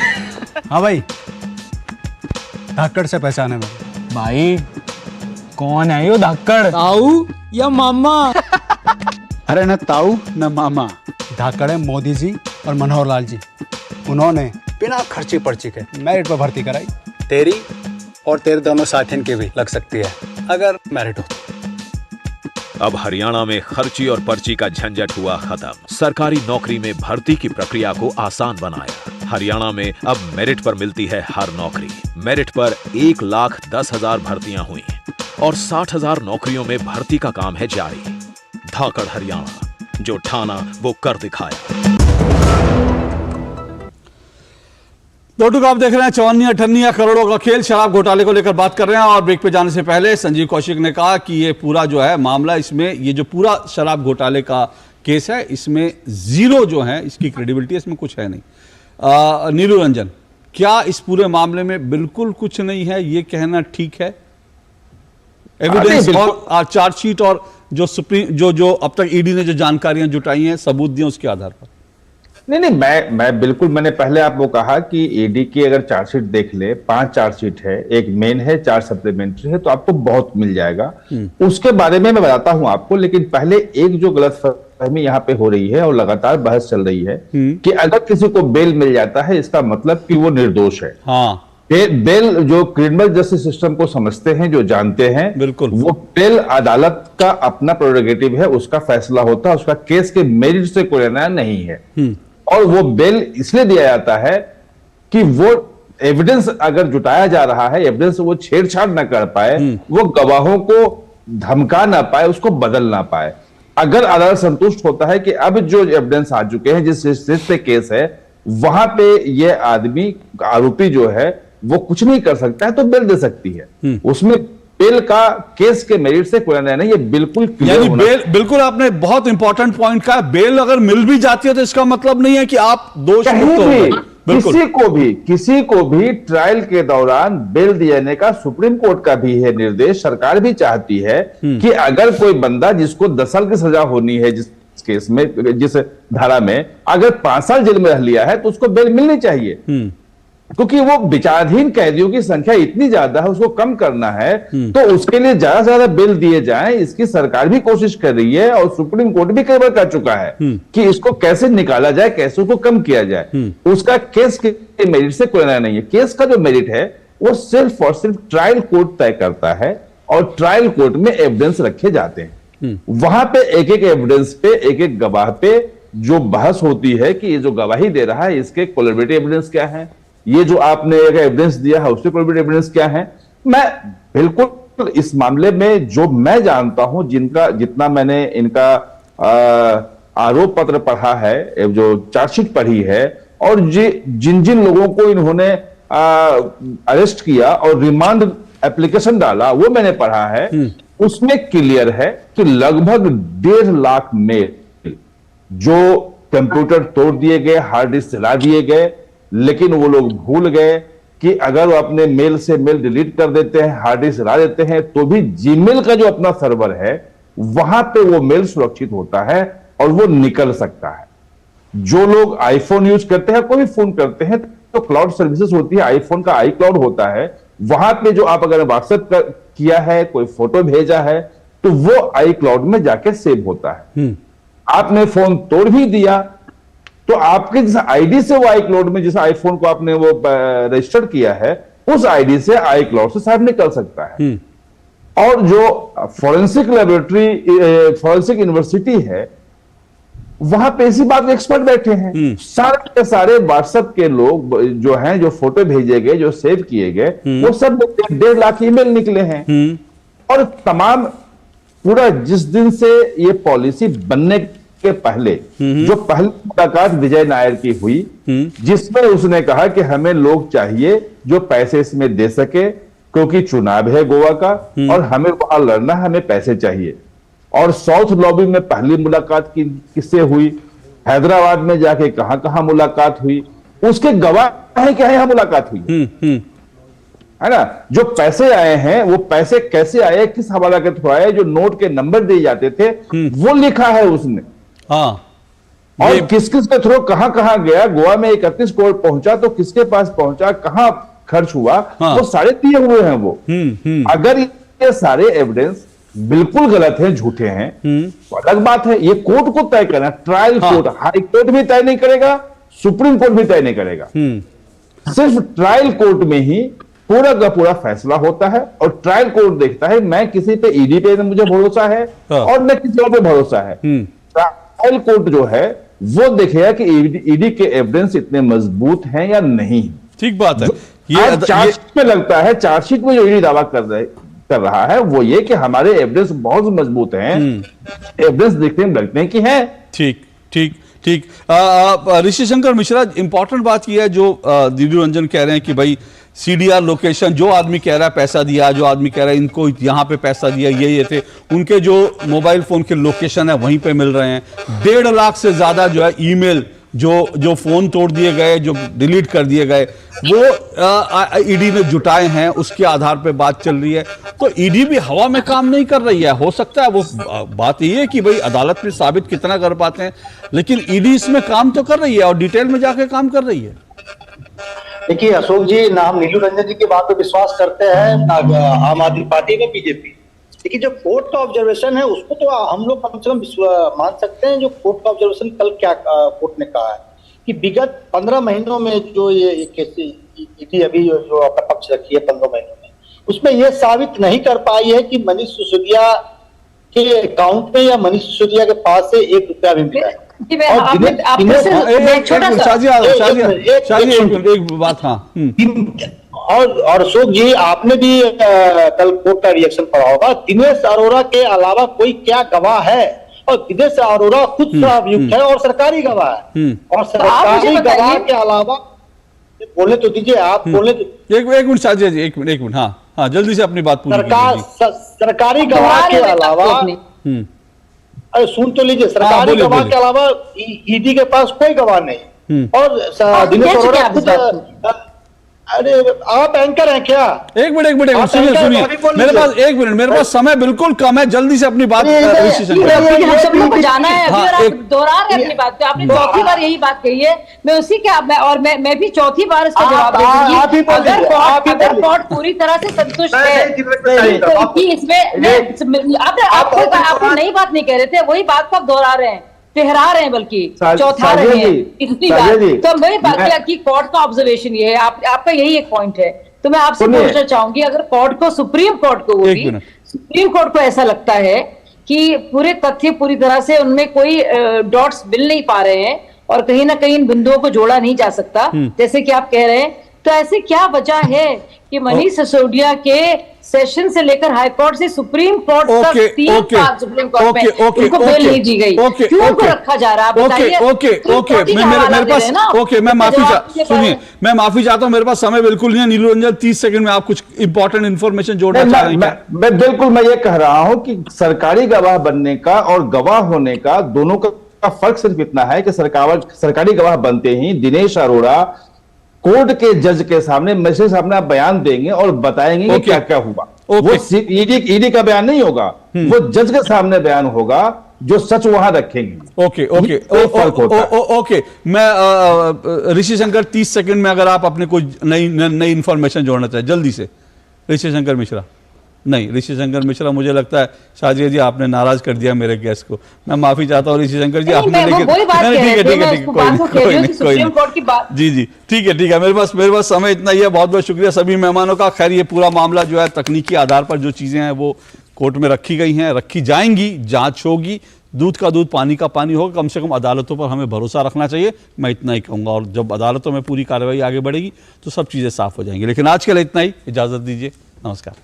हाँ भाई, धाकड़ से पहचाने में। भाई कौन है यो धाकड़? ताऊ या मामा? अरे न ताऊ न मामा, धाकड़ है मोदी जी और मनोहर लाल जी। उन्होंने बिना खर्ची पर्ची के मेरिट पर भर्ती कराई। तेरी और तेरे दोनों साथियों की भी लग सकती है अगर मेरिट हो। अब हरियाणा में खर्ची और पर्ची का झंझट हुआ खत्म। सरकारी नौकरी में भर्ती की प्रक्रिया को आसान बनाया। हरियाणा में अब मेरिट पर मिलती है हर नौकरी। मेरिट पर 1,10,000 भर्तियां हुई और 60,000 नौकरियों में भर्ती का काम है जारी। धाकड़ हरियाणा, जो ठाना वो कर दिखाया। दोस्तों आप देख रहे हैं 54-58 करोड़ों का खेल, शराब घोटाले को लेकर बात कर रहे हैं। और ब्रेक पे जाने से पहले संजीव कौशिक ने कहा कि ये पूरा जो है मामला, इसमें ये जो पूरा शराब घोटाले का केस है, इसमें जीरो जो है इसकी क्रेडिबिलिटी, इसमें कुछ है नहीं। नीलू रंजन, क्या इस पूरे मामले में बिल्कुल कुछ नहीं है, ये कहना ठीक है? एविडेंस और चार्जशीट और जो सुप्रीम जो अब तक ईडी ने जो जानकारियां जुटाई हैं, सबूत दिए, उसके आधार पर? नहीं, मैं बिल्कुल, मैंने पहले आपको कहा कि ईडी की अगर चार्जशीट देख ले, 5 चार्जशीट है, एक मेन है, 4 सप्लीमेंट्री है, तो आपको बहुत मिल जाएगा। उसके बारे में मैं बताता हूं आपको, लेकिन पहले एक जो गलतफहमी यहाँ पे हो रही है और लगातार बहस चल रही है कि अगर किसी को बेल मिल जाता है, इसका मतलब कि वो निर्दोष है। हाँ, बेल जो क्रिमिनल जस्टिस सिस्टम को समझते हैं, जो जानते हैं, बिल्कुल, वो बेल अदालत का अपना प्रोरोगेटिव है, उसका फैसला होता है, उसका केस के मेरिट से कोई लेना नहीं है। और वो बेल इसलिए दिया जाता है कि वो एविडेंस अगर जुटाया जा रहा है, एविडेंस वो छेड़छाड़ ना कर पाए, वो गवाहों को धमका ना पाए, उसको बदल ना पाए। अगर अदालत संतुष्ट होता है कि अब जो एविडेंस आ चुके हैं, जिस स्थिति पे केस है, वहां पे ये आदमी, आरोपी जो है, वो कुछ नहीं कर सकता है, तो बेल दे सकती है। उसमें बेल का केस के मेरिट से कोई नहीं, ये बिल्कुल यानी बेल, बिल्कुल आपने बहुत इंपॉर्टेंट पॉइंट कहा, बेल अगर मिल भी जाती है तो इसका मतलब नहीं है कि आप दोष मुक्त हो गए। किसी को भी ट्रायल के दौरान बेल दिए का सुप्रीम कोर्ट का भी है निर्देश। सरकार भी चाहती है कि अगर कोई बंदा जिसको 10 साल की सजा होनी है, जिस केस में, जिस धारा में, अगर 5 साल जेल में रह लिया है, तो उसको बेल मिलनी चाहिए, क्योंकि वो विचाराधीन कैदियों की संख्या इतनी ज्यादा है, उसको कम करना है, तो उसके लिए ज्यादा से ज्यादा बेल दिए जाएं। इसकी सरकार भी कोशिश कर रही है और सुप्रीम कोर्ट भी कई बार कर चुका है कि इसको कैसे निकाला जाए, कैसे उसको कम किया जाए। उसका केस के मेरिट से कोई नहीं है। केस का जो मेरिट है वो सिर्फ और सिर्फ ट्रायल कोर्ट तय करता है, और ट्रायल कोर्ट में एविडेंस रखे जाते हैं। वहां पे एक एक एविडेंस पे, एक एक गवाह पे जो बहस होती है कि ये जो गवाही दे रहा है, इसके कोलैबोरेटिव एविडेंस क्या है, ये जो आपने एविडेंस दिया है उसके कोलैबोरेटिव एविडेंस क्या है। मैं बिल्कुल इस मामले में जो मैं जानता हूं, जितना मैंने इनका आरोप पत्र पढ़ा है, जो चार्जशीट पढ़ी है, और जिन जिन लोगों को इन्होंने अरेस्ट किया और रिमांड एप्लीकेशन डाला, वो मैंने पढ़ा है, उसमें क्लियर है कि लगभग 1.5 लाख मेल जो कंप्यूटर तोड़ दिए गए, हार्ड डिस्क चला दिए गए, लेकिन वो लोग भूल गए कि अगर वो अपने मेल से मेल डिलीट कर देते हैं, हार्ड डिस्क चला देते हैं, तो भी जीमेल का जो अपना सर्वर है, वहां पे वो मेल सुरक्षित होता है और वो निकल सकता है। जो लोग आईफोन यूज करते हैं, कोई भी फोन करते हैं, तो क्लाउड सर्विसेज होती है, आईफोन का आई क्लाउड होता है, वहां पे जो आप अगर व्हाट्सएप किया है, कोई फोटो भेजा है, तो वो आई क्लाउड में जाके सेव होता है। आपने फोन तोड़ भी दिया, तो आपके जिस आईडी से वो आई क्लाउड में, जिस आईफोन को आपने वो रजिस्टर्ड किया है, उस आईडी से आई क्लाउड से साहब निकल सकता है। और जो फॉरेंसिक लेबोरेटरी, फॉरेंसिक यूनिवर्सिटी है, वहां पे इसी बात एक्सपर्ट बैठे हैं। सारे के सारे व्हाट्सएप के लोग जो हैं, जो फोटो भेजे गए, जो सेव किए गए, वो सब 1.5 लाख ईमेल निकले हैं। और तमाम पूरा जिस दिन से ये पॉलिसी बनने के पहले, जो पहली मुलाकात विजय नायर की हुई, जिसमें उसने कहा कि हमें लोग चाहिए जो पैसे इसमें दे सके, क्योंकि चुनाव है गोवा का और हमें वहां लड़ना, हमें पैसे चाहिए। और साउथ लॉबी में पहली मुलाकात किससे हुई, हैदराबाद में जाके कहां कहां मुलाकात हुई, उसके गवाह है क्या, यहां मुलाकात हुई है ना। जो पैसे आए हैं, वो पैसे कैसे आए, किस हवाला के थ्रू आए, जो नोट के नंबर दिए जाते थे, वो लिखा है उसने। और किस किस के थ्रू कहां कहां गया, गोवा में 31 करोड़ पहुंचा तो किसके पास पहुंचा, कहां खर्च हुआ, वो सारे दिए हुए हैं वो। अगर ये सारे एविडेंस बिल्कुल गलत हैं, झूठे हैं, तो अलग बात है, ये कोर्ट को तय करना, ट्रायल कोर्ट, हाई कोर्ट भी तय नहीं करेगा, सुप्रीम कोर्ट भी तय नहीं करेगा। सिर्फ ट्रायल कोर्ट में ही पूरा का पूरा फैसला होता है, और ट्रायल कोर्ट देखता है, मैं किसी पे, ईडी पे मुझे भरोसा है और न किसी और पे भरोसा है। ट्रायल कोर्ट जो है वो देखेगा कि ईडी के एविडेंस इतने मजबूत हैं या नहीं। ठीक बात है। ये चार्जशीट में लगता है, चार्जशीट में जो ईडी दावा कर रहा है वो ये कि हमारे एविडेंस बहुत मजबूत हैं, एविडेंस देखने में लगते हैं कि है। ठीक ठीक ठीक। ऋषि शंकर मिश्रा, इंपॉर्टेंट बात यह है जो नीलू रंजन कह रहे हैं कि भाई CDR लोकेशन, जो आदमी कह रहा है पैसा दिया, जो आदमी कह रहा है इनको यहाँ पे पैसा दिया, ये थे, उनके जो मोबाइल फोन के लोकेशन है वहीं पे मिल रहे हैं। 1.5 लाख से ज्यादा जो है ईमेल जो फोन तोड़ दिए गए, जो डिलीट कर दिए गए, वो ईडी ने जुटाए हैं, उसके आधार पे बात चल रही है। तो ईडी भी हवा में काम नहीं कर रही है। हो सकता है वो बात ये है कि भाई अदालत में साबित कितना कर पाते हैं, लेकिन ईडी इसमें काम तो कर रही है और डिटेल में जाके काम कर रही है। देखिए अशोक जी, ना हम नीलू रंजन जी की बात पे विश्वास करते हैं, ना आम आदमी पार्टी में बीजेपी। देखिए जो कोर्ट का ऑब्जर्वेशन है उसको तो हम लोग कम से कम मान सकते हैं। जो कोर्ट का ऑब्जर्वेशन कल क्या कोर्ट ने कहा है कि विगत 15 महीनों में जो ये ईडी अभी जो अपना पक्ष रखी है 15 महीनों में, उसमें ये साबित नहीं कर पाई है कि मनीष सिसोदिया के अकाउंट में या मनीष सिसोदिया के पास से 1 रुपया भी मिला है। और अशोक जी, आपने भी कल कोर्ट का रिएक्शन पढ़ा होगा। दिनेश अरोड़ा के अलावा कोई क्या गवाह है? और दिनेश अरोड़ा खुद अभियुक्त है और सरकारी गवाह है। और सरकारी गवाह के अलावा बोले तो दीजिए, आप बोले तो एक मिनट शाजिया जी, एक मिनट। हाँ जल्दी से अपनी बात पूरी कीजिए। सरकारी गवाह के अलावा, अरे सुन तो लीजिए, सरकारी गवाह के अलावा ईडी के पास कोई गवाह नहीं। और दिनेश अरोड़ा खुद, अरे आप एंकर हैं क्या? एक मिनट सुनिए, मेरे पास समय बिल्कुल कम है, जल्दी से अपनी बात सब लोग को जाना है अभी, और आप दोहरा रहे हैं अपनी बात को। आपने चौथी बार यही बात कही है, मैं उसी के मैं भी चौथी बार इसका जवाब दे दूंगी। अगर कोर्ट पूरी तरह से संतुष्ट है तो इसमें आप नई बात नहीं कह रहे थे, वही बात को आप दोहरा रहे हैं, ठहरा रहे हैं, बल्कि चौथा रहे हैं इतनी बात। तो वही बात की कोर्ट का ऑब्जर्वेशन ये है, आपका यही एक पॉइंट है। तो मैं आपसे पूछना चाहूंगी, अगर कोर्ट को, सुप्रीम कोर्ट को, सुप्रीम कोर्ट को ऐसा लगता है कि पूरे तथ्य पूरी तरह से उनमें कोई डॉट्स मिल नहीं पा रहे हैं और कहीं ना कहीं इन बिंदुओं को जोड़ा नहीं जा सकता, जैसे कि आप कह रहे हैं, तो ऐसे क्या वजह है कि मनीष सिसोदिया के सेशन से लेकर हाई कोर्ट से सुप्रीम कोर्ट तक 3 बार सुप्रीम कोर्ट में उनको बेल नहीं दी गई, क्यों उनको रखा जा रहा है? बताइए। मैं माफी चाहता हूं, मेरे पास समय बिल्कुल नहीं है। नीलू रंजन 30 सेकंड में आप कुछ इंपॉर्टेंट इंफॉर्मेशन जोड़ना चाह रहे हैं? मैं बिल्कुल, मैं ये कह रहा हूं कि सरकारी गवाह बनने का और गवाह होने का दोनों का फर्क सिर्फ इतना है कि सरकारी गवाह बनते ही दिनेश अरोड़ा कोर्ट के जज के सामने, मजिस्ट्रेट सामने आप बयान देंगे और बताएंगे कि क्या क्या हुआ। वो ईडी का बयान नहीं होगा, वो जज के सामने बयान होगा जो सच वहां रखेंगे। ओके। मैं ऋषि शंकर 30 सेकंड में अगर आप अपने कोई नई इंफॉर्मेशन जोड़ना चाहे जल्दी से। ऋषि शंकर मिश्रा नहीं, ऋषि शंकर मिश्रा, मुझे लगता है शाजिया जी आपने नाराज कर दिया मेरे गेस्ट को। मैं माफी चाहता हूँ ऋषि शंकर जी, आपने ठीक है, जी ठीक है। मेरे पास समय इतना ही है। बहुत बहुत शुक्रिया सभी मेहमानों का। खैर ये पूरा मामला जो है तकनीकी आधार पर जो चीजें हैं वो कोर्ट में रखी गई हैं, रखी जाएंगी, जांच होगी, दूध का दूध पानी का पानी होगा। कम से कम अदालतों पर हमें भरोसा रखना चाहिए, मैं इतना ही कहूंगा। और जब अदालतों में पूरी कार्रवाई आगे बढ़ेगी तो सब चीजें साफ हो जाएंगी। लेकिन आज के लिए इतना ही, इजाजत दीजिए, नमस्कार।